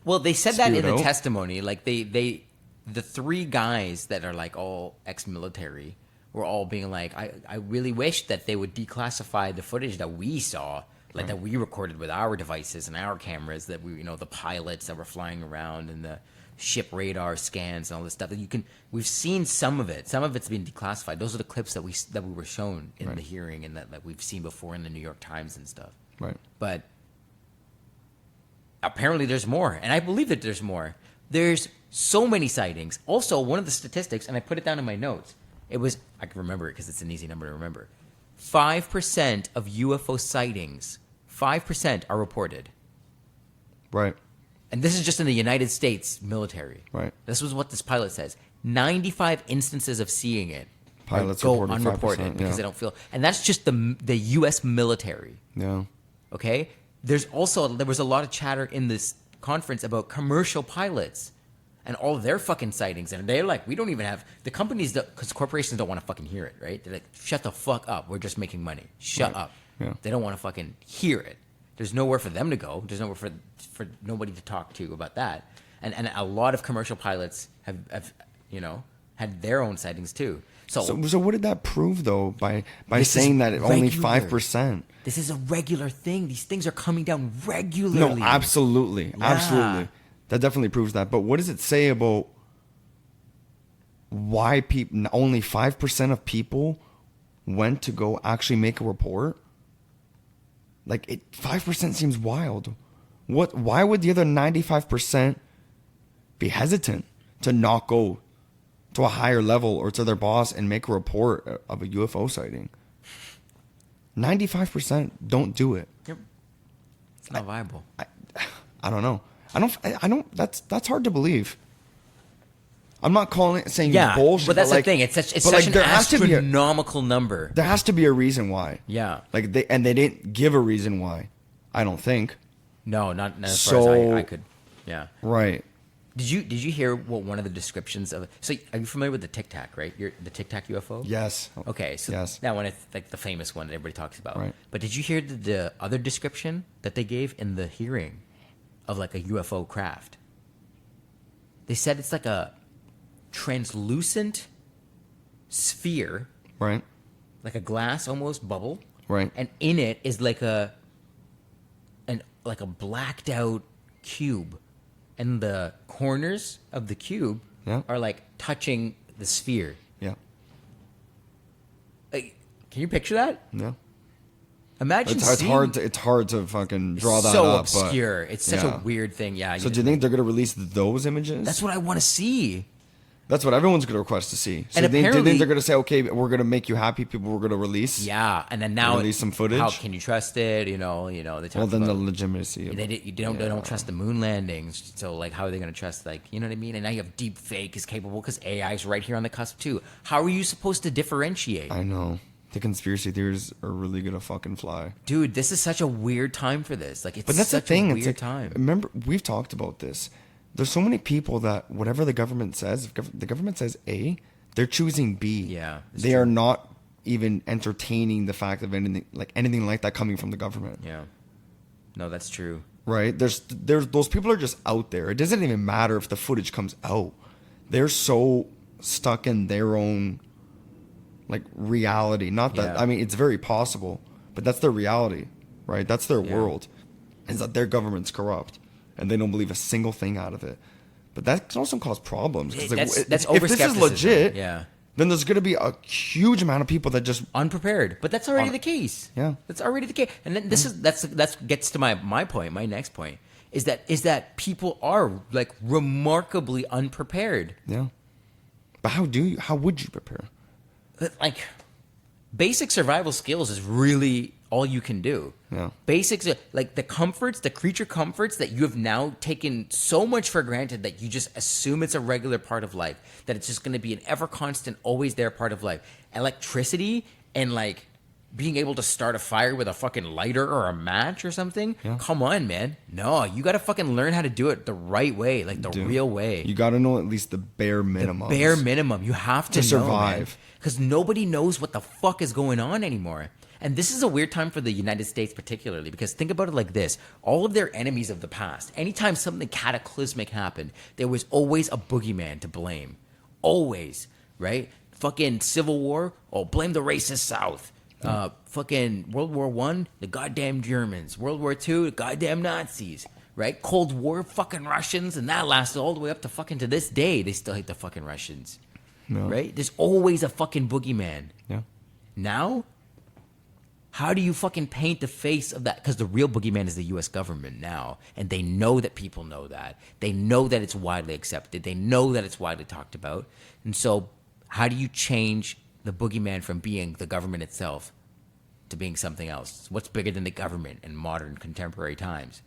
Well, they said that Spew in it the out? testimony. Like the three guys that are like all ex-military were all being like, I really wish that they would declassify the footage that we saw, like that we recorded with our devices and our cameras, that we, the pilots that were flying around and the ship radar scans and all this stuff. That we've seen some of it. Some of it's been declassified. Those are the clips that we were shown in the hearing and that we've seen before in the New York Times and stuff. Right. But apparently there's more, and I believe that there's more. There's so many sightings. Also, one of the statistics, and I put it down in my notes, I can remember it because it's an easy number to remember. 5% of UFO sightings, 5% are reported. Right. And this is just in the United States military. Right. This was what this pilot says. 95 instances of seeing it Pilots go reported unreported 5%, because yeah. they don't feel. And that's just the U.S. military. Yeah. Okay? There was a lot of chatter in this conference about commercial pilots and all their fucking sightings. And they're like, we don't even have, the companies, because corporations don't want to fucking hear it, right? They're like, shut the fuck up. We're just making money. Shut up. Yeah. They don't want to fucking hear it. There's nowhere for them to go. There's nowhere for nobody to talk to about that. And a lot of commercial pilots have had their own sightings too. So what did that prove, though, by This saying is that only regular. 5%? This is a regular thing. These things are coming down regularly. No, absolutely. Yeah. Absolutely. That definitely proves that. But what does it say about why only 5% of people went to go actually make a report? Like, 5% seems wild. Why would the other 95% be hesitant to not go to a higher level or to their boss and make a report of a UFO sighting? 95% don't do it. Yep. It's not viable. I don't know. I don't. That's hard to believe. I'm not saying Yeah, bullshit. but that's like, the thing. It's such but, like, an there has to be astronomical number. There has to be a reason why. Yeah. Like they didn't give a reason why. I don't think. No, not as far as I could. Yeah. Right. Did you hear what one of the descriptions of? So are you familiar with the Tic Tac, right? The Tic Tac UFO. Yes. Okay, so Yes. that one is like the famous one that everybody talks about. Right. But did you hear the other description that they gave in the hearing of like a UFO craft? They said it's like a translucent sphere, Right. like a glass almost bubble, Right. and in it is like a blacked out cube, and the corners of the cube Yeah. are like touching the sphere. Yeah. Like, can you picture that? Yeah. Imagine It's hard to fucking draw that so up. but- obscure. It's such yeah. a weird thing. Yeah. So do you think they're gonna release those images? That's what I want to see. That's what everyone's gonna request to see. So And do you apparently- think they're gonna say, okay, we're gonna make you happy? People, we're gonna release. Yeah, and then now Release some footage? How can you trust it? They talk Well, then the about, legitimacy. they don't trust the moon landings. So like, how are they going to trust, like, you know what I mean? And now you have deep fake is capable because AI is right here on the cusp too. How are you supposed to differentiate? I know. The conspiracy theories are really gonna fucking fly. Dude, this is such a weird time for this. Like, it's But that's the such thing. a It's weird like, time. remember, we've talked about this. There's so many people that whatever the government says, if the government says A, They're choosing B. Yeah, it's They true. are not even entertaining the fact of anything like that coming from the government. Yeah. No, that's true. Right? There's those people are just out there. It doesn't even matter if the footage comes out. They're so stuck in their own like reality. Not that Yeah. I mean it's very possible, but that's their reality, right? That's their Yeah. world. Is that their government's corrupt and they don't believe a single thing out of it. But that can also cause problems. 'Cause, like, That's if this is over-skepticism. legit, Yeah. then there's going to be a huge amount of people that just Unprepared, but that's already the case. Yeah. That's already the case. And then that's gets to my point. My next point is that people are like remarkably unprepared. yeah. But how would you prepare? Like basic survival skills is really all you can do. Yeah. Basics like the comforts, the creature comforts that you have now taken so much for granted that you just assume it's a regular part of life, that it's just going to be an ever constant, always there part of life. Electricity and like being able to start a fire with a fucking lighter or a match or something. Yeah. Come on, man. No, you got to fucking learn how to do it the right way, like the Dude, real way. You got to know at least the bare minimum. Bare minimum. You have to To survive. Because nobody knows what the fuck is going on anymore. And this is a weird time for the United States particularly, because think about it like this. All of their enemies of the past, anytime something cataclysmic happened, there was always a boogeyman to blame. Always, right? Fucking Civil War, oh, blame the racist South. Fucking World War One, the goddamn Germans. World War Two, the goddamn Nazis. Right? Cold War, fucking Russians, and that lasted all the way up to fucking to this day. They still hate the fucking Russians. No. Right? There's always a fucking boogeyman. Yeah. Now, how do you fucking paint the face of that? Because the real boogeyman is the U.S. government now. And they know that people know that. They know that it's widely accepted. They know that it's widely talked about. And so, how do you change the boogeyman from being the government itself to being something else? What's bigger than the government in modern contemporary times?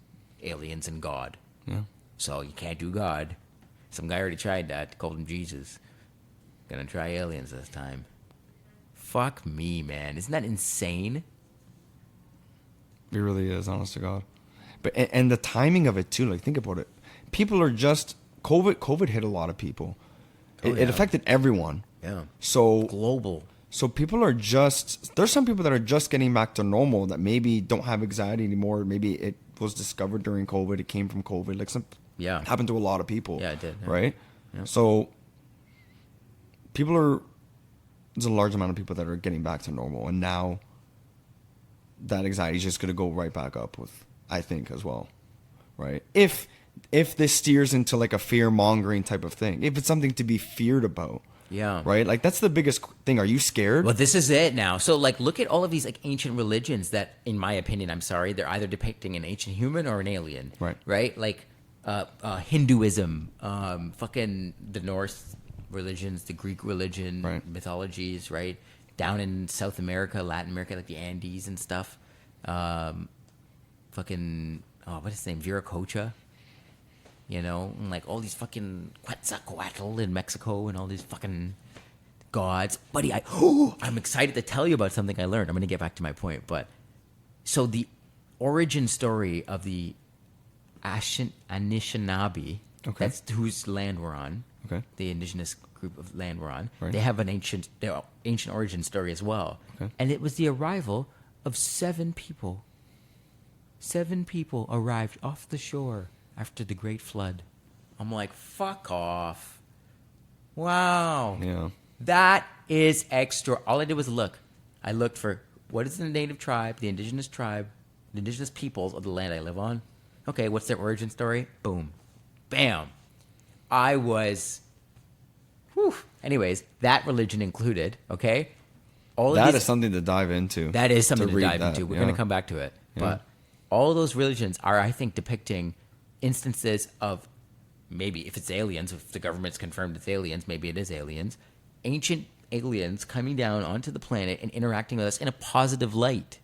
Aliens and God. Yeah. So, you can't do God. Some guy already tried that, called him Jesus. Gonna try aliens this time. Fuck me, man. Isn't that insane? It really is, honest to God. But and the timing of it too. Like think about it. People are just COVID hit a lot of people. It yeah. affected everyone. Yeah. So Global. so people are just there's some people that are just getting back to normal that maybe don't have anxiety anymore. Maybe it was discovered during COVID. It came from COVID. Like some Yeah. happened to a lot of people. Yeah, it did, yeah. Right. Yeah. So there's a large amount of people that are getting back to normal, and now that anxiety is just going to go right back up with, I think, as well, right? If this steers into like a fear mongering type of thing, if it's something to be feared about, Yeah. right? Like that's the biggest thing. Are you scared? Well, this is it now. So, like, look at all of these like ancient religions that, in my opinion, I'm sorry, they're either depicting an ancient human or an alien. Right. Right. Like, Hinduism, fucking the Norse religions, the Greek religion, Right. mythologies, right? Down in South America, Latin America, like the Andes and stuff. Fucking, what is his name? Viracocha. You know, and like all these fucking Quetzalcoatl in Mexico and all these fucking gods. Buddy, I'm excited to tell you about something I learned. I'm going to get back to my point. But so the origin story of the Anishinaabe, Okay. that's whose land we're on, Okay. the indigenous group of land we're on, Right. they have their ancient origin story as well. Okay. And it was the arrival of 7 people. 7 people arrived off the shore after the Great Flood. I'm like, fuck off. Wow. Yeah. That is extra. All I did was look. I looked for what is the native tribe, the indigenous peoples of the land I live on. Okay, what's their origin story? Boom. Bam. I was... Whew. Anyways, that religion included, okay? All That of is something to dive into. that is something to read dive that, into. We're yeah. going to come back to it. Yeah. But all those religions are, I think, depicting instances of maybe if it's aliens, if the government's confirmed it's aliens, maybe it is aliens, ancient aliens coming down onto the planet and interacting with us in a positive light,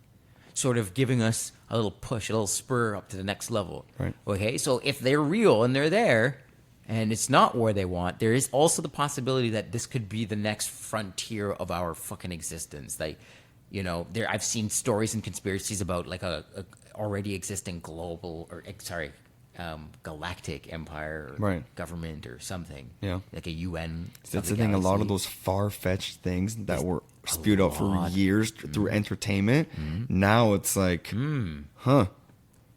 sort of giving us a little push, a little spur up to the next level. Right. Okay, so if they're real and they're there, and it's not where they want, there is also the possibility that this could be the next frontier of our fucking existence. Like, you know, I've seen stories and conspiracies about like a already existing global, galactic empire, or Right. government, or something. Yeah. Like a UN. That's the thing. A lot of those far-fetched things that were spewed out for years through entertainment. Now it's like,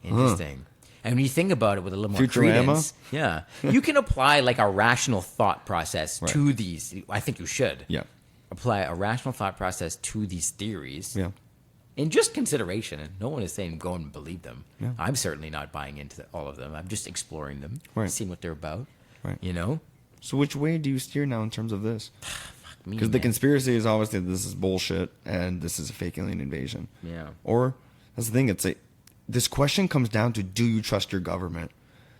Interesting. And when you think about it with a little more Futurama? credence, yeah, you can apply like a rational thought process Right. to these. I think you should. Yeah. Apply a rational thought process to these theories. Yeah. In just consideration. And no one is saying go and believe them. Yeah. I'm certainly not buying into all of them. I'm just exploring them, Right. seeing what they're about. Right. You know? So which way do you steer now in terms of this? Fuck me, Because the man. conspiracy is obviously this is bullshit and this is a fake alien invasion. Yeah. Or that's the thing. It's like this question comes down to, do you trust your government?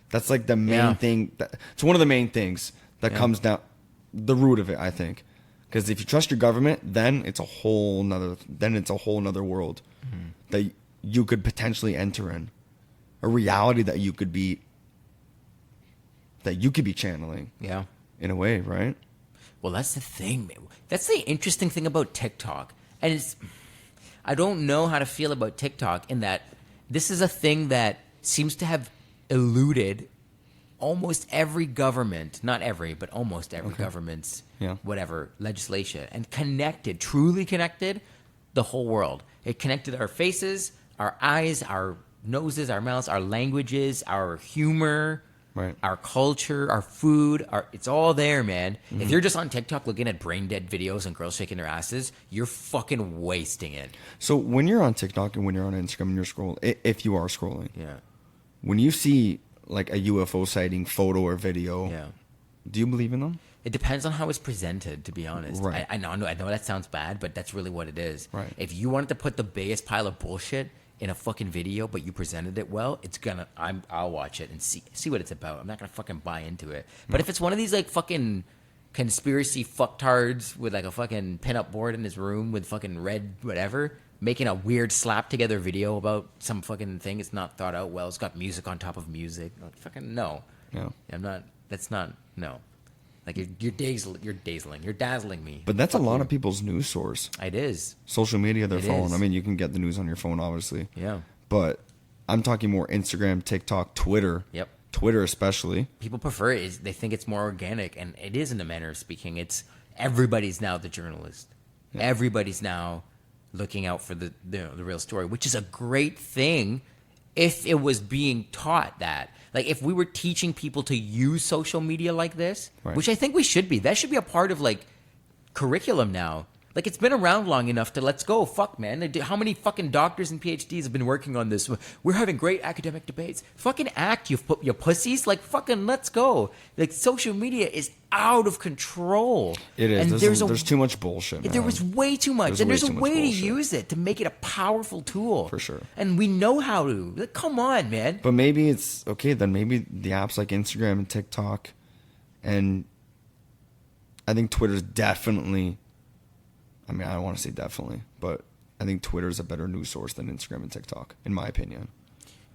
That's like the main Yeah. thing. It's one of the main things that Yeah. comes down, the root of it, I think. Because if you trust your government, then it's a whole nother world that you could potentially enter in, a reality that you could be channeling. Yeah. In a way, right? Well, that's the thing, man. That's the interesting thing about TikTok. And I don't know how to feel about TikTok in that this is a thing that seems to have eluded almost every government, not every, but almost every government's Yeah. whatever legislation, and truly connected the whole world. It connected our faces, our eyes, our noses, our mouths, our languages, our humor, Right. our culture, our food, it's all there, man. If you're just on TikTok looking at brain dead videos and girls shaking their asses, you're fucking wasting it. So when you're on TikTok and when you're on Instagram and you're scrolling, if you are scrolling, Yeah. when you see like a UFO sighting photo or video, Yeah. do you believe in them? It depends on how it's presented, to be honest. Right. I know that sounds bad, but that's really what it is. Right. If you wanted to put the biggest pile of bullshit in a fucking video, but you presented it well, I'll watch it and see what it's about. I'm not gonna fucking buy into it. But if it's one of these like fucking conspiracy fucktards with like a fucking pinup board in his room with fucking red whatever, making a weird slap together video about some fucking thing, it's not thought out well. It's got music on top of music. Like, fucking no. Yeah. No. Like you're dazzling me. But that's a lot of people's news source. It is. Social media, their It phone. is. I mean, you can get the news on your phone, obviously. Yeah. But I'm talking more Instagram, TikTok, Twitter. Yep. Twitter especially. People prefer it. They think it's more organic, and it is in a manner of speaking. It's everybody's now the journalist. Yeah. Everybody's now looking out for the real story, which is a great thing if it was being taught that. Like if we were teaching people to use social media like this, Right. which I think we should be. That should be a part of like curriculum now. Like it's been around long enough to let's go. Fuck, man. How many fucking doctors and PhDs have been working on this? We're having great academic debates. Fucking act, you pussies. Like fucking let's go. Like social media is out of control. It is. And There's too much bullshit, man. there was way too much. There's And way there's a too much way to bullshit. use it to make it a powerful tool. For sure. And we know how to. Like, come on, man. But maybe it's okay. Then maybe the apps like Instagram and TikTok, and I think Twitter's definitely. I mean, I don't want to say definitely, but I think Twitter's a better news source than Instagram and TikTok, in my opinion.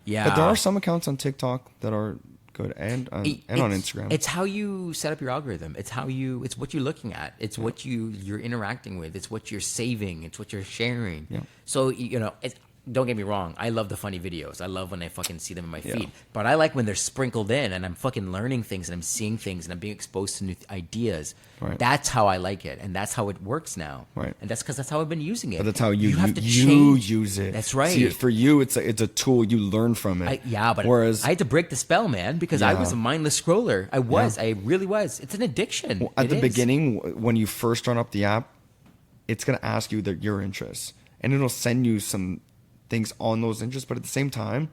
Yeah. But there are some accounts on TikTok that are good, and on Instagram. It's how you set up your algorithm. It's what you're looking at. It's what you're interacting with. It's what you're saving. It's what you're sharing. Yeah. So don't get me wrong. I love the funny videos. I love when I fucking see them in my Yeah. feed. But I like when they're sprinkled in and I'm fucking learning things and I'm seeing things and I'm being exposed to new ideas. Right. That's how I like it, and that's how it works now. Right. And that's because that's how I've been using it. But that's how you have to you change. use it. That's right. See, for you, it's a tool. You learn from it. But whereas I had to break the spell, man, because I Yeah. was a mindless scroller. I really was. It's an addiction. Well, at It the is. beginning, when you first start up the app, it's going to ask you your interests, and it'll send you some things on those interests. But at the same time,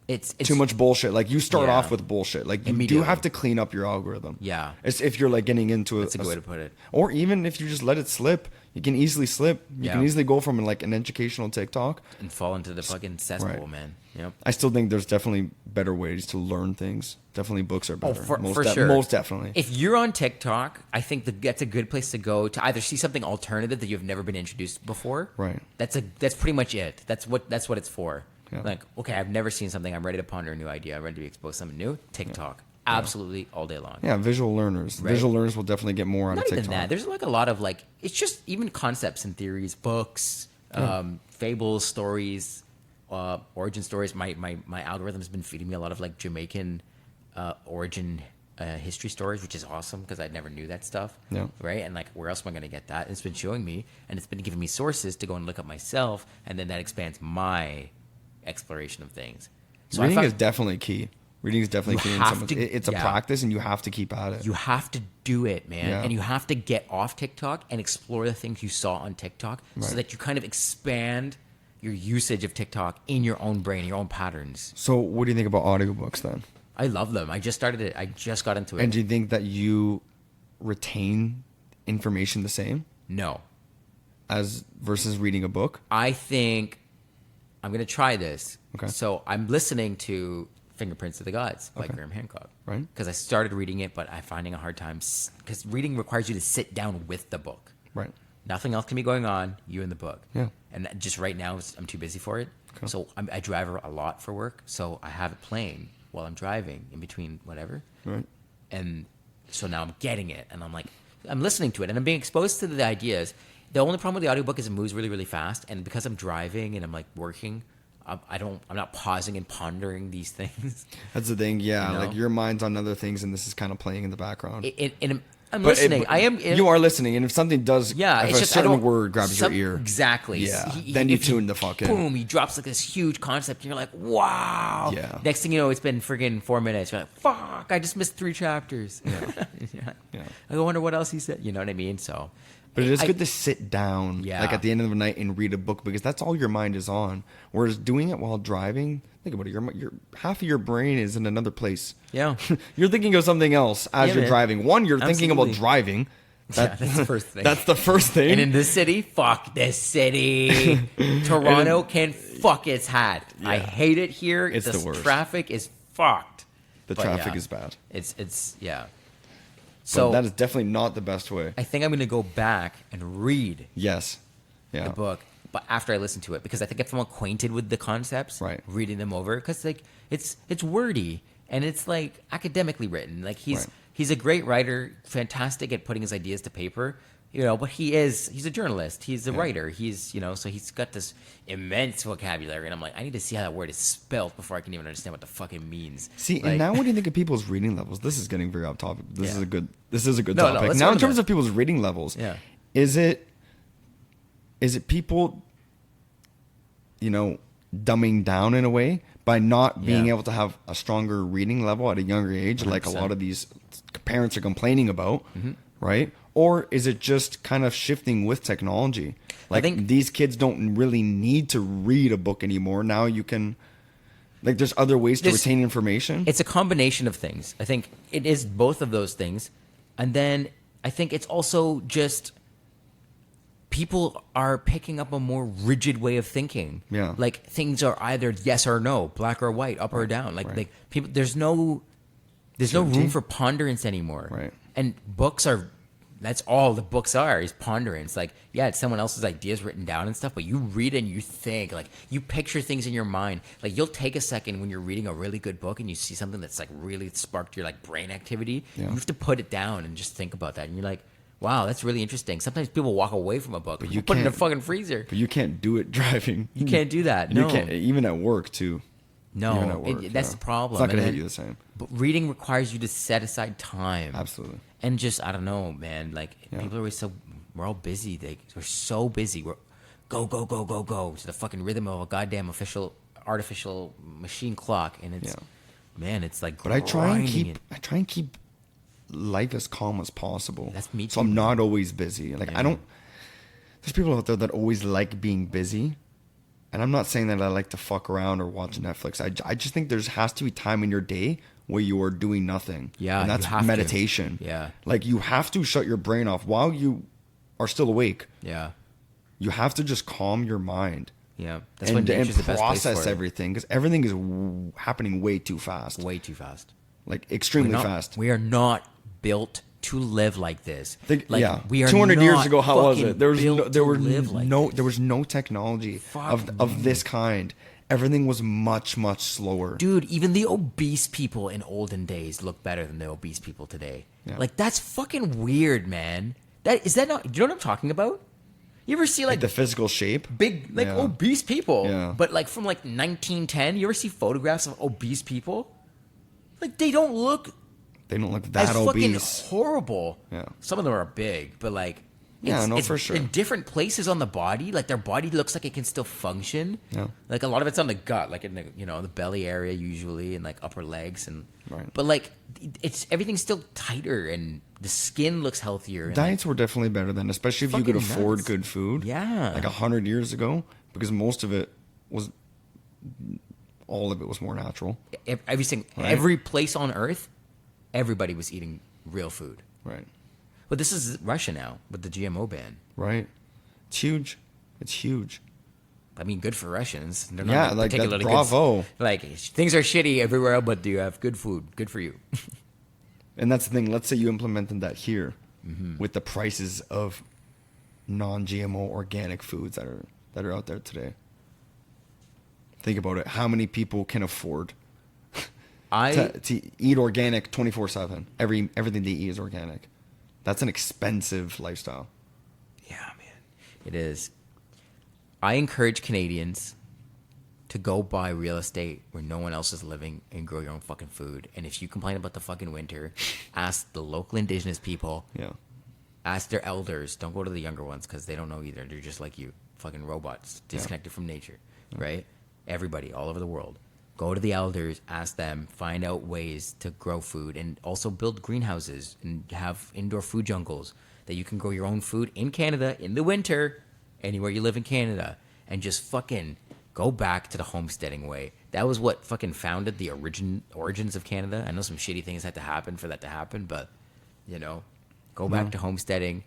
it's too much bullshit. Like you start Yeah. off with bullshit. Like you do Immediately. have to clean up your algorithm. Yeah. As if you're like getting into That's a good way to put it. Or even if you just let it slip, you can easily slip. You can Yeah. easily go from like an educational TikTok. And fall into the fucking cesspool, Right. man. Yep. I still think there's definitely better ways to learn things. Definitely books are better. For sure. Most definitely. If you're on TikTok, I think that's a good place to go to either see something alternative that you've never been introduced before. Right. That's pretty much it. That's what it's for. Yeah. Like, okay, I've never seen something. I'm ready to ponder a new idea. I'm ready to be exposed to something new. TikTok. Absolutely all day long. Yeah, visual learners. Right. Visual learners will definitely get more out Not of TikTok. even that. There's like a lot of like, it's just even concepts and theories, books, fables, stories. origin stories. My algorithm's been feeding me a lot of like Jamaican origin history stories, which is awesome because I never knew that stuff. Yeah. Right. And like, where else am I going to get that? And it's been showing me, and it's been giving me sources to go and look up myself, and then that expands my exploration of things. So Reading is definitely key. Reading is definitely key. It's a yeah. practice, and you have to keep at it. You have to do it, man. Yeah. And you have to get off TikTok and explore the things you saw on TikTok so that you kind of expand your usage of TikTok in your own brain, your own patterns. So what do you think about audiobooks then? I love them. I just started it. I just got into it. And do you think that you retain information the same No. as versus reading a book? I think I'm going to try this. Okay. So I'm listening to Fingerprints of the Gods by Graham Hancock. Right. Because I started reading it, but I'm finding a hard time because reading requires you to sit down with the book. Right. Nothing else can be going on. You and the book. Yeah. And just right now, I'm too busy for it. Okay. So I drive a lot for work. So I have it playing while I'm driving in between whatever. Right. And so now I'm getting it. And I'm like, I'm listening to it. And I'm being exposed to the ideas. The only problem with the audiobook is it moves really, really fast. And because I'm driving and I'm like working, I'm not pausing and pondering these things. That's the thing. Yeah. You know? Like your mind's on other things and this is kind of playing in the background. I'm listening. You are listening, and if something does, yeah, if it's a just certain word grabs your ear, exactly. Yeah, then you tune the fuck in. Boom! He drops like this huge concept, and you're like, "Wow!" Yeah. Next thing you know, it's been friggin' 4 minutes. You're like, "Fuck! I just missed 3 chapters." Yeah. I wonder what else he said. You know what I mean? So, but it is good to sit down, Yeah. like at the end of the night, and read a book because that's all your mind is on. Whereas doing it while driving, think about it, your half of your brain is in another place. Yeah. You're thinking of something else as you're man. driving. One, you're thinking about Absolutely. driving. That's the first thing. That's the first thing. And in this city, fuck this city. Toronto can fuck its hat. Yeah. I hate it here. It's the worst. Traffic is fucked. The But traffic yeah, is bad. It's yeah. So So that is definitely not the best way. I think I'm going to go back and read Yes. Yeah. the book, but after I listen to it, because I think if I'm acquainted with the concepts, Right. reading them over, because like it's wordy and it's like academically written. Like he's a great writer, fantastic at putting his ideas to paper. You know, but he's a journalist. He's a writer. He's, so he's got this immense vocabulary. And I'm like, I need to see how that word is spelt before I can even understand what the fuck it means. See, like, and now what do you think of people's reading levels? This is getting very off topic. This is a good No, topic. let's Now go in to terms that. of people's reading levels, Yeah. is it people, dumbing down in a way by not being Yeah. able to have a stronger reading level at a younger age, like a 100%. lot of these parents are complaining about, Mm-hmm. right? Or is it just kind of shifting with technology? Like think- these kids don't really need to read a book anymore. Now you can, like, there's other ways to retain information. It's a combination of things. I think it is both of those things. And then I think it's also just people are picking up a more rigid way of thinking. Yeah. Like things are either yes or no, black or white, up or down. Like people there's no room for ponderance anymore. Right. And that's all the books are is ponderance. Like, yeah, it's someone else's ideas written down and stuff, but you read it and you think, like, you picture things in your mind. Like, you'll take a second when you're reading a really good book and you see something that's, like, really sparked your, like, brain activity. Yeah. You have to put it down and just think about that. And you're like, wow, that's really interesting. Sometimes people walk away from a book, but you put it in a can't- fucking freezer. But you can't do it driving. You can't do that. You No. can't, even at work too. Even at No, work, that's yeah. the problem. It's not going to And hit then- you the same. But reading requires you to set aside time. Absolutely. And just, I don't know, man. Like, people are always we're all busy. We're so busy. We're go to the fucking rhythm of a goddamn artificial machine clock. And it's, man, it's like, But I try and grinding keep life as calm as possible. That's me So too, I'm man. not always busy. Like, Yeah. I don't, there's people out there that always like being busy. And I'm not saying that I like to fuck around or watch Netflix. I just think there has to be time in your day where you are doing nothing. Yeah, And you that's have to. meditation. Yeah. Like, you have to shut your brain off while you are still awake. Yeah. You have to just calm your mind. Yeah. That's when And nature's the best place process for it. everything. Because everything is happening way too fast. Way too fast. Like, extremely fast. We are not built to live like this. We are 200 years not ago, how was fucking it? There was built to live like this. there was no technology of this kind. Everything was much slower. Dude, even the obese people in olden days look better than the obese people today. Yeah. Like, that's fucking weird, man. Do you know what I'm talking about? You ever see Like the physical shape, big, like obese people? Yeah. But like from like 1910, you ever see photographs of obese people? Like they don't look that as obese. fucking horrible. Yeah. Some of them are big, but like it's for sure. in different places on the body. Like their body looks like it can still function. Yeah. Like a lot of it's on the gut, like in the the belly area usually, and like upper legs and. Right. But like everything's still tighter and the skin looks healthier. And Diets were definitely better then, especially if you could Fucking afford nuts. good food. Yeah. Like 100 years ago, because most of it was, all of it was more natural. Every place on earth, everybody was eating real food. Right. But this is Russia now with the GMO ban. Right. It's huge. It's huge. I mean, good for Russians. They're Yeah, not like that's particularly bravo. good. Like things are shitty everywhere, but you have good food. Good for you. And that's the thing. Let's say you implemented that here with the prices of non-GMO organic foods that are out there today. Think about it. How many people can afford to eat organic 24/7? Everything they eat is organic. That's an expensive lifestyle. Yeah, man, it is. I encourage Canadians to go buy real estate where no one else is living and grow your own fucking food. And if you complain about the fucking winter, ask the local indigenous people. Yeah. Ask their elders. Don't go to the younger ones because they don't know either. They're just like you, fucking robots, disconnected from nature, right? Everybody all over the world. Go to the elders, ask them, find out ways to grow food, and also build greenhouses and have indoor food jungles that you can grow your own food in Canada in the winter, anywhere you live in Canada, and just fucking go back to the homesteading way. That was what fucking founded the origins of Canada. I know some shitty things had to happen for that to happen, but, go back to homesteading,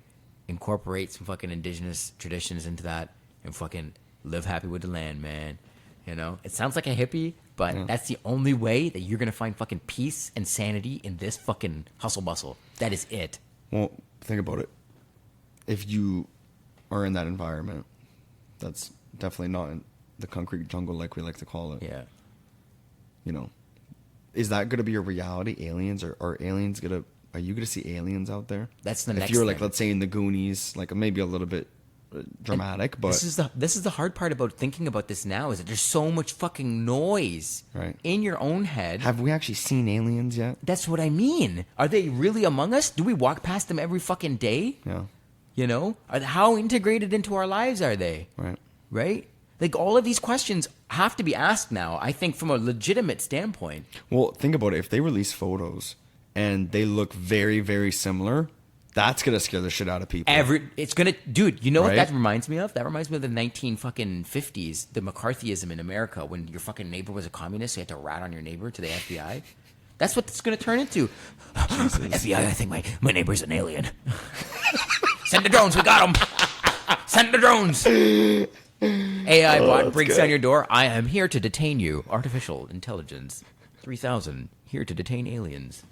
incorporate some fucking indigenous traditions into that, and fucking live happy with the land, man. It sounds like a hippie, but that's the only way that you're going to find fucking peace and sanity in this fucking hustle bustle. That is it. Well, think about it. If you are in that environment, that's definitely not in the concrete jungle like we like to call it. Yeah. Is that going to be a reality? Aliens? Are you going to see aliens out there? That's the if next you're like, thing. let's say in the Goonies, like maybe a little bit dramatic, but this is the hard part about thinking about this now is that there's so much fucking noise in your own head. Have we actually seen aliens yet? That's what I mean. Are they really among us? Do we walk past them every fucking day? Yeah. How integrated into our lives are they? Right? Like all of these questions have to be asked now, I think, from a legitimate standpoint. Well, think about it. If they release photos and they look very, very similar, that's gonna scare the shit out of people. Dude, you know what that reminds me of? That reminds me of the 1950s, the McCarthyism in America, when your fucking neighbor was a communist, so you had to rat on your neighbor to the FBI. That's what it's gonna turn into. FBI, I think my neighbor's an alien. Send the drones, we got him. Send the drones. AI bot breaks down your door. I am here to detain you. Artificial intelligence 3000 here to detain aliens.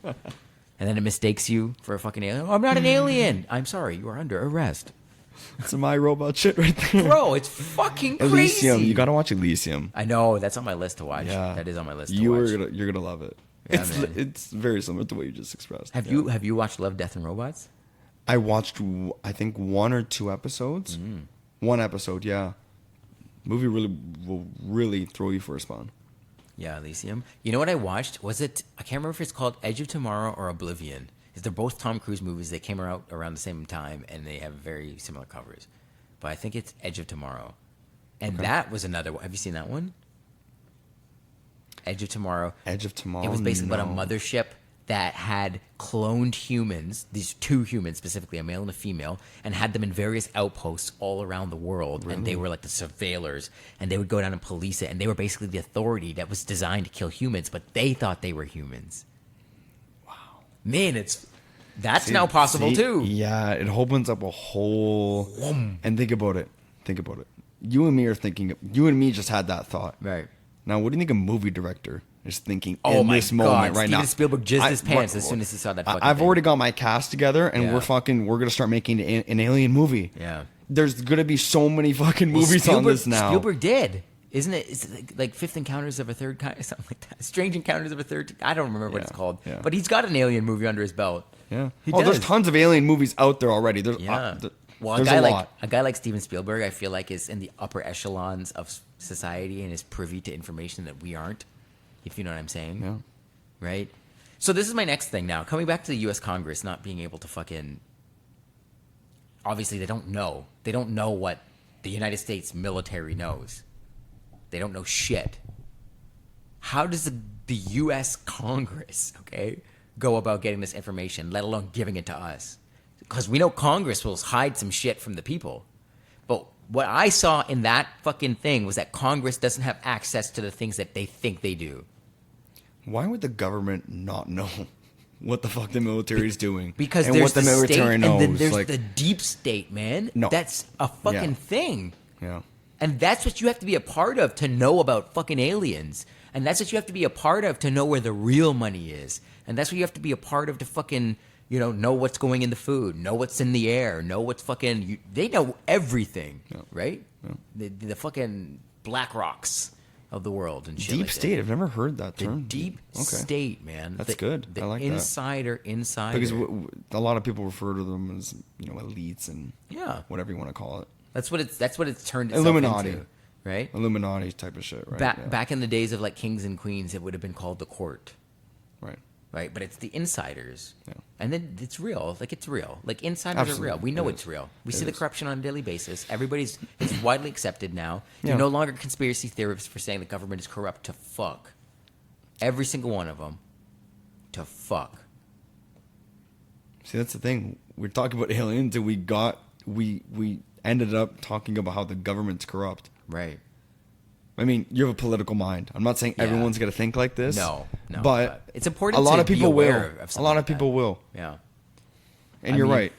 And then it mistakes you for a fucking alien. Oh, I'm not an alien. I'm sorry, you are under arrest. It's my robot shit right there. Bro, it's fucking crazy. Elysium. You gotta watch Elysium. I know, that's on my list to watch. Yeah. That is on my list to watch. You're gonna love it. Yeah, It's very similar to what you just expressed. Have you watched Love, Death, and Robots? I watched, I think, 1 or 2 episodes. 1 episode, yeah. Movie will really throw you for a spin. Yeah, Elysium. You know what I watched? I can't remember if it's called Edge of Tomorrow or Oblivion. They're both Tom Cruise movies. They came out around the same time, and they have very similar covers. But I think it's Edge of Tomorrow. And that was another one. Have you seen that one? Edge of Tomorrow. Edge of Tomorrow? It was basically about a mothership that had cloned humans, these 2 humans specifically, a male and a female, and had them in various outposts all around the world. Really? And they were like the surveillors, and they would go down and police it, and they were basically the authority that was designed to kill humans, but they thought they were humans. Wow. Man, that's now possible too. Yeah, it opens up a whole... And think about it. You and me just had that thought. Right. Now, what do you think a movie director is thinking in this moment right now? Steven Spielberg jizzed his pants as soon as he saw that fucking I've thing. already got my cast together, and we're going to start making an alien movie. Yeah. There's going to be so many fucking movies on this now. Spielberg did. Isn't it? It's like Fifth Encounters of a Third Kind, something like that. Strange Encounters of a Third. I don't remember what it's called. Yeah. But he's got an alien movie under his belt. Yeah. He does. There's tons of alien movies out there already. There's Well, There's a guy like Steven Spielberg, I feel like is in the upper echelons of society and is privy to information that we aren't. If you know what I'm saying, Yeah. right? So this is my next thing now. Coming back to the U.S. Congress not being able to fucking. Obviously, they don't know. They don't know what the United States military knows. They don't know shit. How does the U.S. Congress, okay, go about getting this information, let alone giving it to us? Because we know Congress will hide some shit from the people. But what I saw in that fucking thing was that Congress doesn't have access to the things that they think they do. Why would the government not know what the fuck the military is doing? Because and there's what the military state, knows. and then there's like, the deep state, man. No. That's a fucking Yeah. thing. yeah. And that's what you have to be a part of to know about fucking aliens. And that's what you have to be a part of to know where the real money is. And that's what you have to be a part of to fucking, know what's going in the food, know what's in the air, know what's fucking... they know everything, right? Yeah. The fucking Black Rocks of the world and shit Deep like state. that. I've never heard that The term. deep Okay. state, man. That's good. The I like that. insider. Because a lot of people refer to them as elites and Yeah. whatever you want to call it. That's what it's turned itself Illuminati. into, right? Illuminati type of shit, right? Back in the days of like kings and queens, it would have been called the court, Right. right? But it's the insiders, Yeah. and then it's real. Like it's real. Like insiders Absolutely. are real. We know It it's is. real. We It see the is. corruption on a daily basis. It's widely accepted now. Yeah. You're no longer conspiracy theorists for saying the government is corrupt to fuck. Every single one of them, to fuck. See, that's the thing. We're talking about aliens, and we ended up talking about how the government's corrupt. Right. I mean, you have a political mind. I'm not saying Yeah. everyone's going to think like this. No, but it's important. a lot to of be people aware will. Of A something lot of like people that. will. Yeah. And I you're mean- right.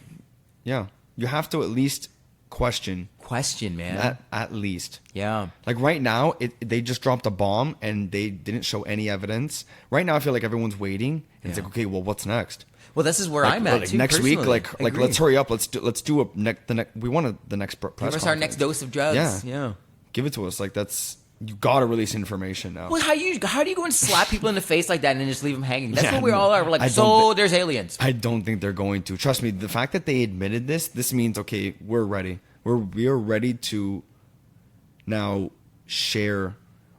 Yeah. You have to at least question. Question, man. At least. Yeah. Like right now, they just dropped a bomb and they didn't show any evidence. Right now, I feel like everyone's waiting. And it's Yeah. like, okay, well, what's next? Well, this is where Like, I'm at like too. next week, personally. like Agree. let's hurry up. Let's do we wanted the next press Give us conference. our next dose of drugs. Yeah. Yeah. Give it to us. Like you got to release information now. Well, how do you go and slap people in the face like that and then just leave them hanging? That's Yeah, what we all are. We're like, I don't there's aliens. I don't think they're going to. Trust me, the fact that they admitted this means, okay, we're ready. We are ready to now share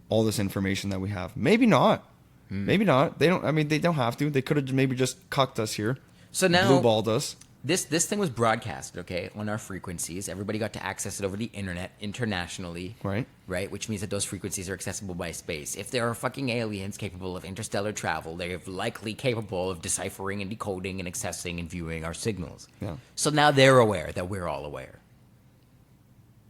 all this information that we have. Maybe not. Maybe not. They don't have to. They could have maybe just cucked us here. So now blue balled us. this thing was broadcasted, okay, on our frequencies. Everybody got to access it over the internet internationally. Right. Right, which means that those frequencies are accessible by space. If there are fucking aliens capable of interstellar travel, they're likely capable of deciphering and decoding and accessing and viewing our signals. Yeah. So now they're aware that we're all aware.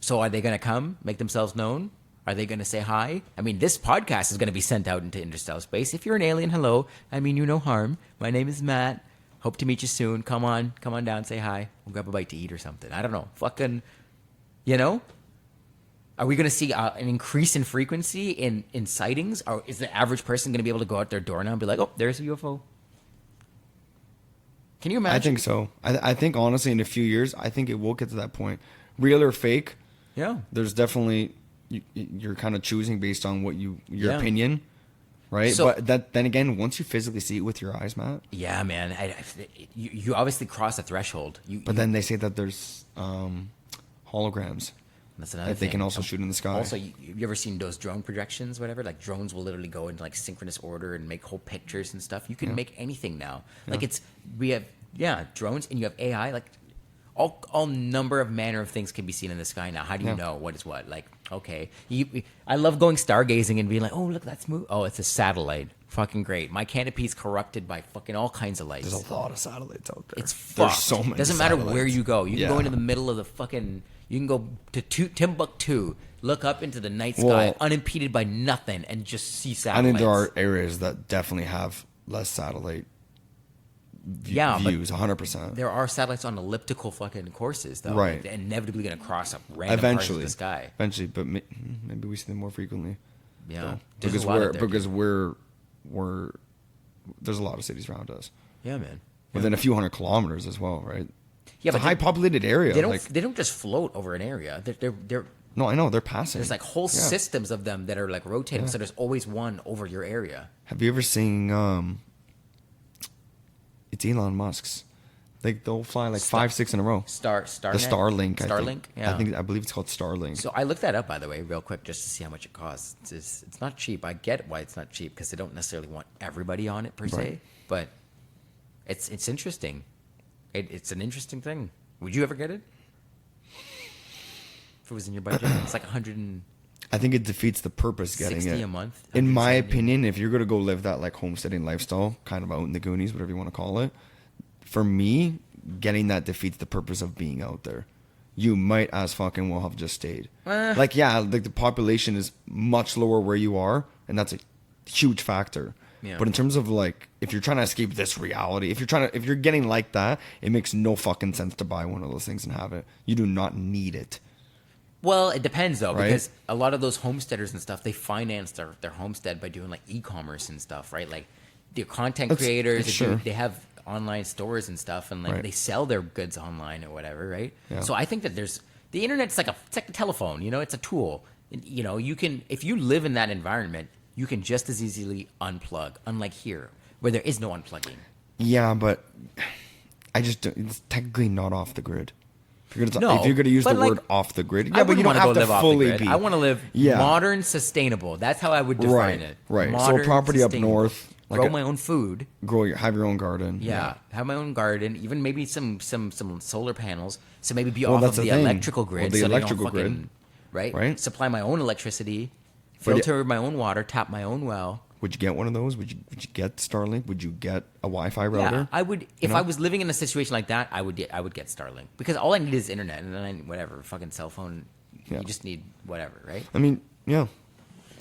So are they going to come, make themselves known? Are they going to say hi? I mean, this podcast is going to be sent out into interstellar space. If you're an alien, hello. I mean you no harm. My name is Matt. Hope to meet you soon. Come on down, say hi. We'll grab a bite to eat or something. I don't know. Fucking, Are we going to see an increase in frequency in sightings? Or is the average person going to be able to go out their door now and be like, oh, there's a UFO? Can you imagine? I think so. I think honestly, in a few years, I think it will get to that point. Real or fake? Yeah. There's definitely you're kind of choosing based on what your Yeah. opinion, right? So- But then again, once you physically see it with your eyes, Matt. Yeah, man. You obviously cross a threshold. But then they say that there's holograms That's another that they thing. can also shoot in the sky. Also, you ever seen those drone projections, whatever? Like drones will literally go into like synchronous order and make whole pictures and stuff. You can make anything now. Like we have drones and you have AI. Like all number of manner of things can be seen in the sky now. How do you know what is what? Like, okay, I love going stargazing and being like, oh look, that's oh, it's a satellite. Fucking great. My canopy's corrupted by fucking all kinds of lights. There's a lot of satellites out there. It's fucked. There's so many. Doesn't matter where satellites. you go. You can Yeah. go into the middle of the fucking. You can go to Timbuktu, look up into the night sky, Well, unimpeded by nothing, and just see I satellites. think there are areas that definitely have less satellite views. 100%. There are satellites on elliptical fucking courses, though. Right. They're inevitably going to cross up random Eventually, parts of the sky. Eventually, but maybe we see them more frequently. Yeah. though. There's because a lot out there, we're there's a lot of cities around us. Yeah, man. Within a few hundred kilometers as well, right? Yeah, it's a but high populated area. They don't just float over an area. They're no, I know they're passing. there's like whole Yeah. systems of them that are like rotating. Yeah. So there's always one over your area. Have you ever seen? It's Elon Musk's They'll fly like 5-6 in a row. Starnet? The Starlink. Starlink. Yeah. I believe it's called Starlink. So I looked that up, by the way, real quick, just to see how much it costs. It's not cheap. I get why it's not cheap because they don't necessarily want everybody on it per se, Right. but it's interesting. It's an interesting thing. Would you ever get it? If it was in your budget, it's like 160 I think it defeats the purpose getting it. a month. In my 170. opinion, if you're going to go live that like homesteading lifestyle, kind of out in the Goonies, whatever you want to call it, for me, getting that defeats the purpose of being out there. You might as fucking well have just stayed. Like, yeah, like the population is much lower where you are, and that's a huge factor. Yeah. But in terms of like, if you're trying to escape this reality, if you're getting like that, it makes no fucking sense to buy one of those things and have it. You do not need it. Well, it depends though, Right? because a lot of those homesteaders and stuff, they finance their homestead by doing like e-commerce and stuff, right? Like the content creators, sure. they have online stores and stuff, and like Right. they sell their goods online or whatever, right? Yeah. So I think that the internet's like a telephone, you know, it's a tool. You know, you can, if you live in that environment, you can just as easily unplug, unlike here where there is no unplugging. Yeah, but it's technically not off the grid. If you're No, going to use the but like, word off the grid, I yeah, but you wouldn't don't wanna have to live off the fully grid. be. I want to live Yeah. modern, sustainable. That's how I would define it. Right. So Modern, property up sustainable. north, like grow my own food. have your own garden. Yeah, have my own garden. Even maybe some solar panels. So maybe be Well, off of that's the the thing. electrical grid. Well, the so they don't electrical grid. fucking- right? Right. Supply my own electricity. But Filter my own water. Tap my own well. Would you get one of those? Would you get Starlink? Would you get a Wi-Fi router? Yeah, I would. If know? I was living in a situation like that, I would get Starlink because all I need is internet and then whatever fucking cell phone. Yeah. You just need whatever, right? I mean, yeah.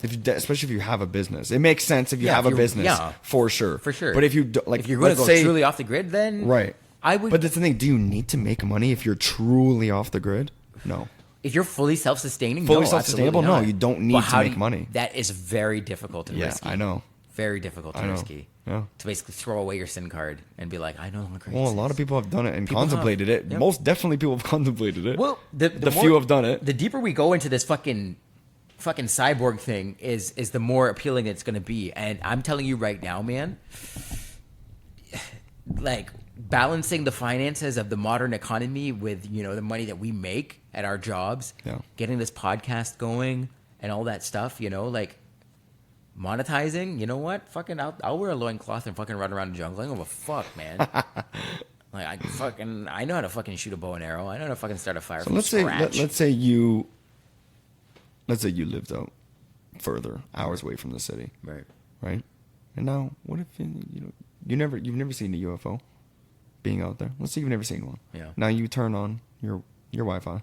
Especially if you have a business, it makes sense if you Yeah, have if a you're- buess yeah. for sure. For sure. But if you like, If you're going to let's go say- truly off the grid, then right, I would. But that's the thing. Do you need to make money if you're truly off the grid? No. If you're fully self-sustaining, Fully no, self-sustainable? absolutely No, not. you don't need But to how make money. That is very difficult and Yeah, risky. I know. Very difficult and I know. risky. Yeah. To basically throw away your SIM card and be like, I no longer. Well, a lot of people have done it and People have. contemplated it. Yep. Most definitely, people have contemplated it. Well, the more, few have done it. The deeper we go into this fucking cyborg thing, is the more appealing it's going to be. And I'm telling you right now, man, like balancing the finances of the modern economy with the money that we make at our jobs, Yeah. getting this podcast going and all that stuff, like monetizing. You know what? Fucking, I'll wear a loincloth and fucking run around the jungle. I don't give a fuck, man. Like I know how to fucking shoot a bow and arrow. I know how to fucking start a fire So from let's scratch. say you lived out further, hours away from the city, Right. right? And now, what if you've never seen a UFO being out there? Let's say you've never seen one. Yeah. Now you turn on your Wi-Fi,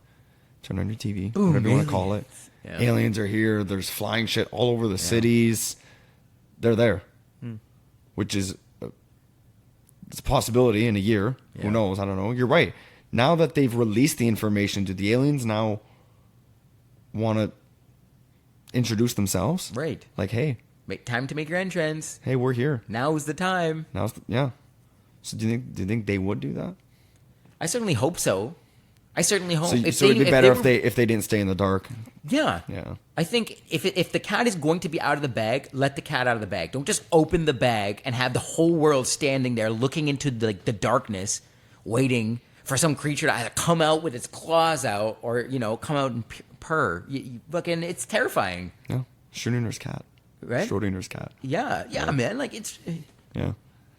turn on your TV, Boom, whatever you want to call it. Yeah. Aliens are here. There's flying shit all over the cities. They're there, which is it's a possibility in a year. Yeah. Who knows? I don't know. You're right. Now that they've released the information, do the aliens now want to introduce themselves? Right. Like, hey, Make time to make your entrance. hey, we're here. Now is the time. Yeah. So do you think they would do that? I certainly hope so. I certainly hope. So, if so it'd be if better were- if they didn't stay in the dark. Yeah. Yeah. I think if the cat is going to be out of the bag, let the cat out of the bag. Don't just open the bag and have the whole world standing there looking into the darkness, waiting for some creature to either come out with its claws out or come out and purr. Fucking, it's terrifying. Yeah. Schrodinger's cat. Right? Schrodinger's cat. Yeah, man. Like it's. Yeah.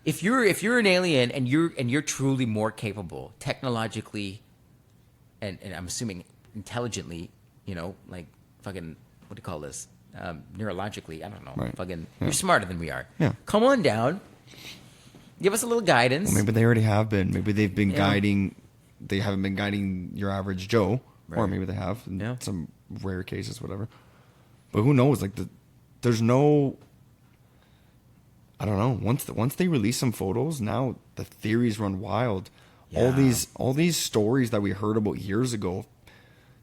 If you're an alien and you're truly more capable technologically, and I'm assuming intelligently, like fucking what do you call this? Neurologically, I don't know. Right. Fucking, Yeah. you're smarter than we are. Yeah. Come on down. Give us a little guidance. Well, maybe they already have been. Maybe they've been Yeah. guiding. They haven't been guiding your average Joe, or Right. maybe they have in Yeah. some rare cases, whatever. But who knows? Like there's no. I don't know. Once they release some photos, now the theories run wild. Yeah. All these stories that we heard about years ago,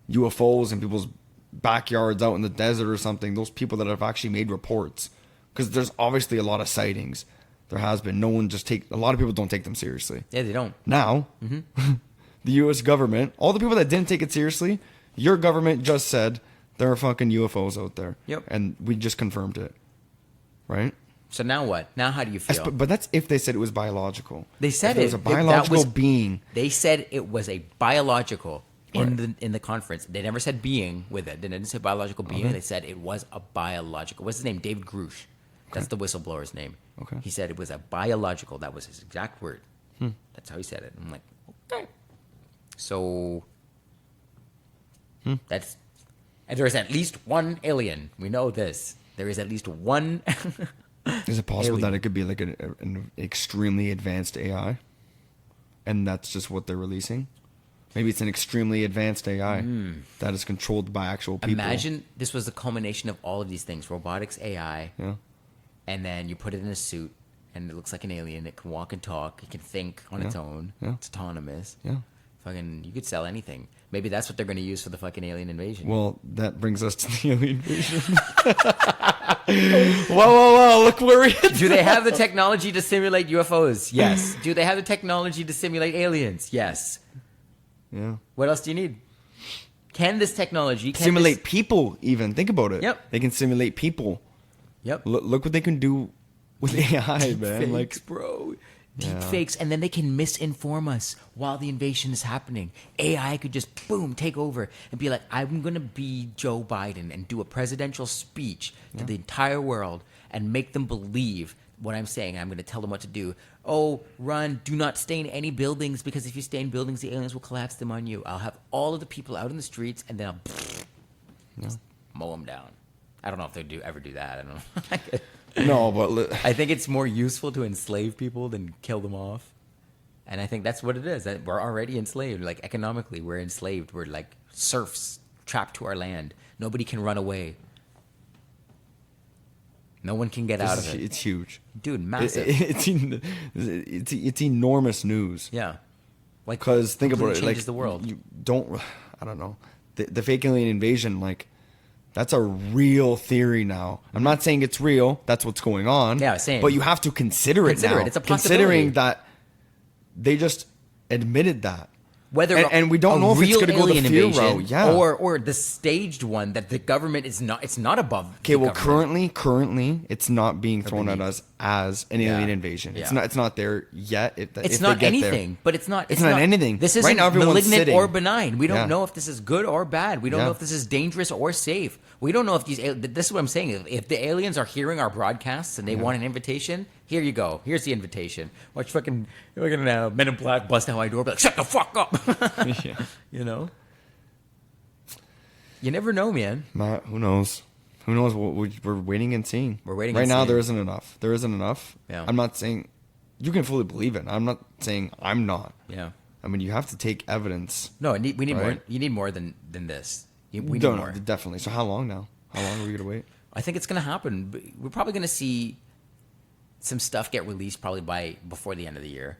UFOs in people's backyards out in the desert or something. Those people that have actually made reports, because there's obviously a lot of sightings. There has been. A lot of people don't take them seriously. Yeah, they don't. Now, the U.S. government, all the people that didn't take it seriously, your government just said there are fucking UFOs out there. Yep. And we just confirmed it. Right? So now what? Now how do you feel? But that's if they said it was biological. They said if it was a biological being. They said it was a biological in the conference. They never said being with it. They didn't say biological being. They said it was a biological. What's his name? David Grush. That's the whistleblower's name. Okay. He said it was a biological. That was his exact word. That's how he said it. I'm like, okay. So that's. And there is at least one alien. We know this. There is at least one. Is it possible alien. that it could be like an extremely advanced AI, and that's just what they're releasing? Maybe it's an extremely advanced AI that is controlled by actual people. Imagine this was the culmination of all of these things: robotics, AI, and then you put it in a suit, and it looks like an alien. It can walk and talk. It can think on its own. Yeah. It's autonomous. Yeah. Fucking, you could sell anything. Maybe that's what they're going to use for the fucking alien invasion. Well, that brings us to the alien invasion. Whoa! Look where we. Do they have the technology to simulate UFOs? Yes. Do they have the technology to simulate aliens? Yes. Yeah. What else do you need? Can this technology simulate people? Even think about it. Yep. They can simulate people. Yep. Look what they can do with AI, man. Fakes, bro. Deep fakes, and then they can misinform us while the invasion is happening. AI could just boom take over and be like, "I'm gonna be Joe Biden and do a presidential speech to the entire world and make them believe what I'm saying. I'm gonna tell them what to do. Oh, run! Do not stay in any buildings because if you stay in buildings, the aliens will collapse them on you. I'll have all of the people out in the streets, and then I'll mow them down. I don't know if they ever do that. I don't know." No, but I think it's more useful to enslave people than kill them off. And I think that's what it is. That we're already enslaved. Like, economically, we're enslaved. We're like serfs trapped to our land. Nobody can run away. No one can get out of it. It's huge. Dude, massive. It's enormous news. Yeah. Like, because think about it. changes Like, the world. You don't, I don't know. The fake alien invasion, like, that's a real theory now. I'm not saying it's real. That's what's going on. Yeah, same. But you have to consider it now. It's a possibility. Considering that they just admitted that. Whether and we don't know if it's going to go the fear route, or the staged one that the government is not. It's not above. Okay, well, currently, it's not being thrown at us as an alien invasion. Yeah. It's not there yet. It's not anything, but it's not. It's not anything. This isn't right now, everyone's malignant sitting. or benign. We don't know if this is good or bad. We don't Yeah. know if this is dangerous or safe. We don't know if these. This is what I'm saying. If the aliens are hearing our broadcasts and they want an invitation, here you go. Here's the invitation. Watch fucking Men in Black bust down my door, be like, "Shut the fuck up." Yeah. You know. You never know, man. Who knows? Who knows? We're waiting and seeing. We're waiting. Right and now, seeing. there isn't enough. There isn't enough. Yeah. I'm not saying you can fully believe it. I'm not saying I'm not. Yeah. I mean, you have to take evidence. No, we need more. Right? You need more than this. We need Don't more. know, definitely. So how long now? How long are we gonna wait? I think it's going to happen. We're probably going to see some stuff get released probably before the end of the year.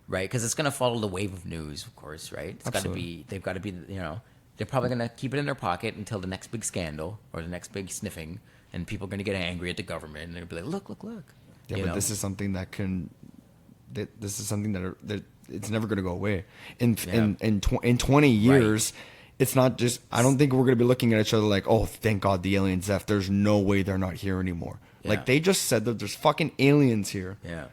Right? Because it's going to follow the wave of news, of course, right? It's got to be, they've got to be, they're probably going to keep it in their pocket until the next big scandal or the next big sniffing, and people are going to get angry at the government, and they'll be like, look. Yeah, but this is something that this is something that it's never going to go away. In 20 years, it's not just, I don't think we're going to be looking at each other like, oh, thank God the aliens left. There's no way they're not here anymore. Yeah. Like, they just said that there's fucking aliens here. Yeah.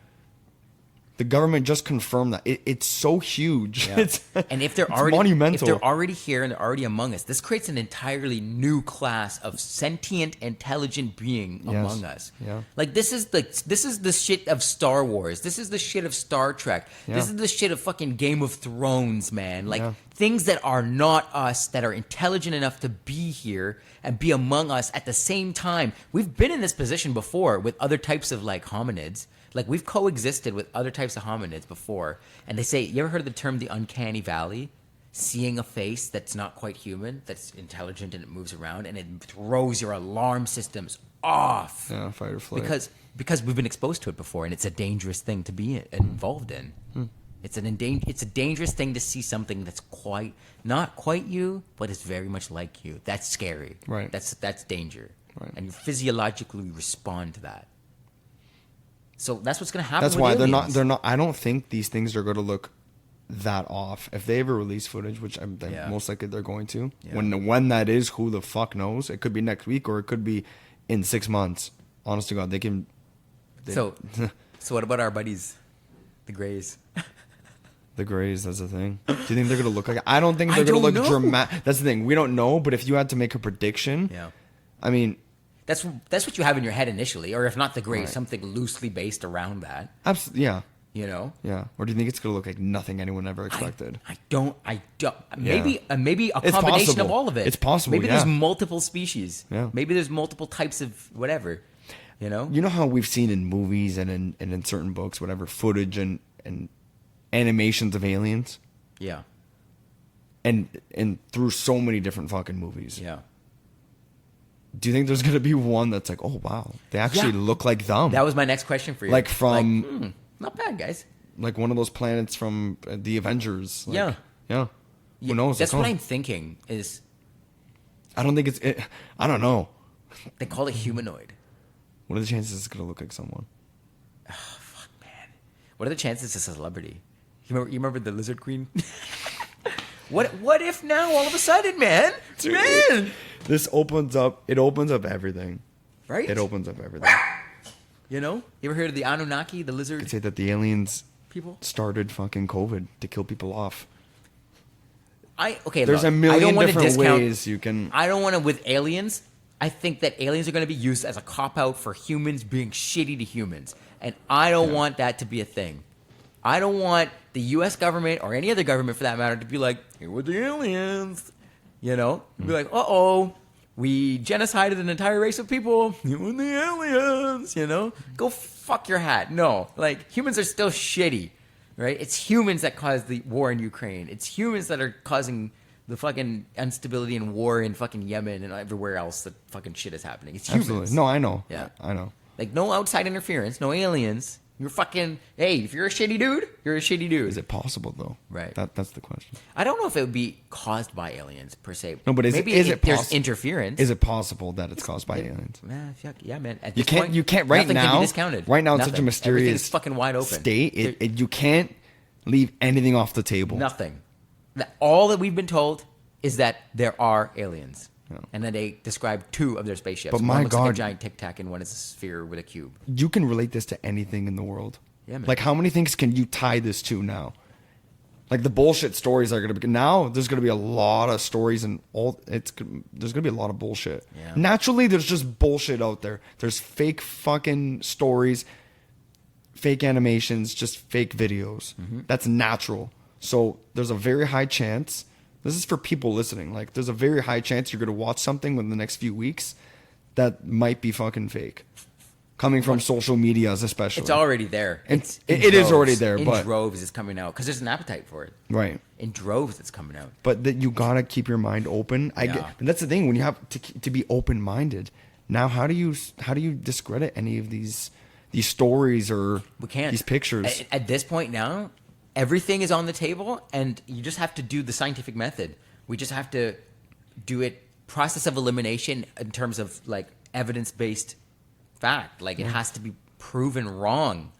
The government just confirmed that. It's so huge. Yeah. And if they're already monumental. If they're already here and they're already among us, this creates an entirely new class of sentient, intelligent being among us. Yeah. Like, this is the shit of Star Wars. This is the shit of Star Trek. Yeah. This is the shit of fucking Game of Thrones, man. Like, things that are not us, that are intelligent enough to be here and be among us at the same time. We've been in this position before with other types of, like, hominids. Like, we've coexisted with other types of hominids before. And they say, you ever heard of the term the uncanny valley? Seeing a face that's not quite human, that's intelligent, and it moves around, and it throws your alarm systems off. Yeah, fight or flight. Because we've been exposed to it before, and it's a dangerous thing to be involved in. It's a dangerous thing to see something that's not quite you, but it's very much like you. That's scary. Right. That's danger. Right. And you physiologically respond to that. So that's what's going to happen. That's with why aliens. they're not. I don't think these things are going to look that off. If they ever release footage, which I'm most likely they're going to. Yeah. When that is, who the fuck knows? It could be next week or it could be in 6 months. Honest to God, they can. So what about our buddies, the Greys? The Greys, that's the thing. Do you think they're gonna look like? I don't think they're gonna look know. dramatic. That's the thing. We don't know. But if you had to make a prediction, Yeah. I mean, That's what you have in your head initially, or if not the Greys, Right. something loosely based around that. yeah, You know. yeah. Or do you think it's gonna look like nothing anyone ever expected? I don't. Maybe a It's combination of possible. all of it. It's possible, Maybe yeah. there's multiple species. Yeah. Maybe there's multiple types of whatever. You know. You know how we've seen in movies and in certain books, whatever, footage and animations of aliens, Yeah. and through so many different fucking movies. Yeah. Do you think there's gonna be one that's like, oh wow, they actually Yeah. look like them? That was my next question for you. Like from not bad, guys. like one of those planets from the Avengers. Like, Yeah. yeah. Who knows? That's Like, what oh, I'm thinking. Is I don't think I don't know. they call it humanoid? What are the chances it's gonna look like someone? Fuck, man. What are the chances it's a celebrity? You remember the Lizard Queen? What if now all of a sudden, man? Dude, Man, this opens up. It opens up everything. right? It opens up everything. You know? You ever heard of the Anunnaki, the I lizard could say that the aliens people? started fucking COVID to kill people off. Okay. There's look, a I million don't wanna different discount- ways you can. I don't want to with aliens. I think that aliens are going to be used as a cop out for humans being shitty to humans, and I don't want that to be a thing. I don't want the U.S. government or any other government for that matter to be like, here with the aliens, you know, be like, we genocided an entire race of people. Here with the aliens, you know, go fuck your hat. No, like humans are still shitty, right? It's humans that caused the war in Ukraine. It's humans that are causing the fucking instability and war in fucking Yemen and everywhere else that fucking shit is happening. It's humans. Absolutely. No, I know. Yeah. I know. Like, no outside interference, no aliens. You're fucking, hey, if you're a shitty dude, you're a shitty dude. Is it possible though? Right. That's the question. I don't know if it would be caused by aliens, per se. No, but Maybe is it there's possi- interference. Is it possible that it's caused by aliens? Yeah, man. At You this can't. point, You can't right nothing now. can be discounted. Right now, it's such a Nothing. mysterious Everything's fucking wide open. state. You can't leave anything off the table. Nothing. All that we've been told is that there are aliens. Yeah. And then they describe two of their spaceships. But one my looks like a God. giant Tic Tac and one is a sphere with a cube. You can relate this to anything in the world. Yeah, man. Like, how many things can you tie this to now? Like, the bullshit stories are gonna be now. There's gonna be a lot of stories and there's gonna be a lot of bullshit. Yeah. Naturally, there's just bullshit out there. There's fake fucking stories, fake animations, just fake videos. Mm-hmm. That's natural. So there's a very high chance. This is for people listening. Like, there's a very high chance you're gonna watch something within the next few weeks that might be fucking fake. Coming from social medias, especially. It's already there. It's- in it is droves. already there, in but- droves it's coming out because there's an appetite for it. Right. In droves it's coming out. But that you gotta keep your mind open. I get, Yeah. and that's the thing when you have to be open minded. Now, how do you discredit any of these stories or We can't. these pictures? At this point now, everything is on the table, and you just have to do the scientific method. We just have to do it process of elimination in terms of like evidence-based fact. Like it has to be proven wrong.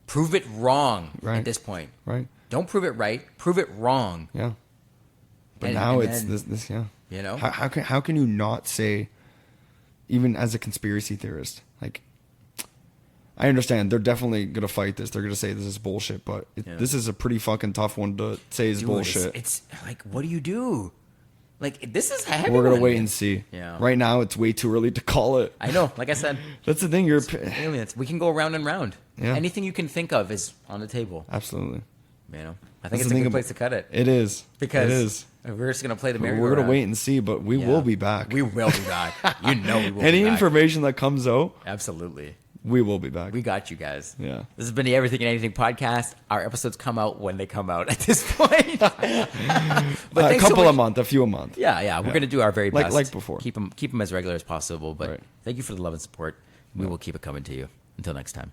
Prove it wrong Right. at this point. Right. Don't prove it right. Prove it wrong. Yeah. But And- now and it's then, this. Yeah. you know? How can you not say, even as a conspiracy theorist, like, I understand they're definitely gonna fight this. They're gonna say this is bullshit, but Yeah. this is a pretty fucking tough one to say is Dude, bullshit. It's like, what do you do? Like this is heavy. We're gonna one, wait man. and see. Yeah. Right now, it's way too early to call it. I know. Like I said, That's the thing. You're aliens. We can go round and round. Yeah. Anything you can think of is on the table. absolutely. You know, I That's think it's the a thing good place to cut it It is because it is. we're just gonna play the merry. We're gonna wait and see, but we will be back. We will be back. You know, we will. Any be back. information that comes out, Absolutely. we will be back. We got you guys. Yeah. This has been the Everything and Anything podcast. Our episodes come out when they come out at this point. But a thanks so couple much- a month, a few a month. Yeah. We're gonna do our very Like- best. like before. Keep them as regular as possible. But Right. thank you for the love and support. We will keep it coming to you. Until next time.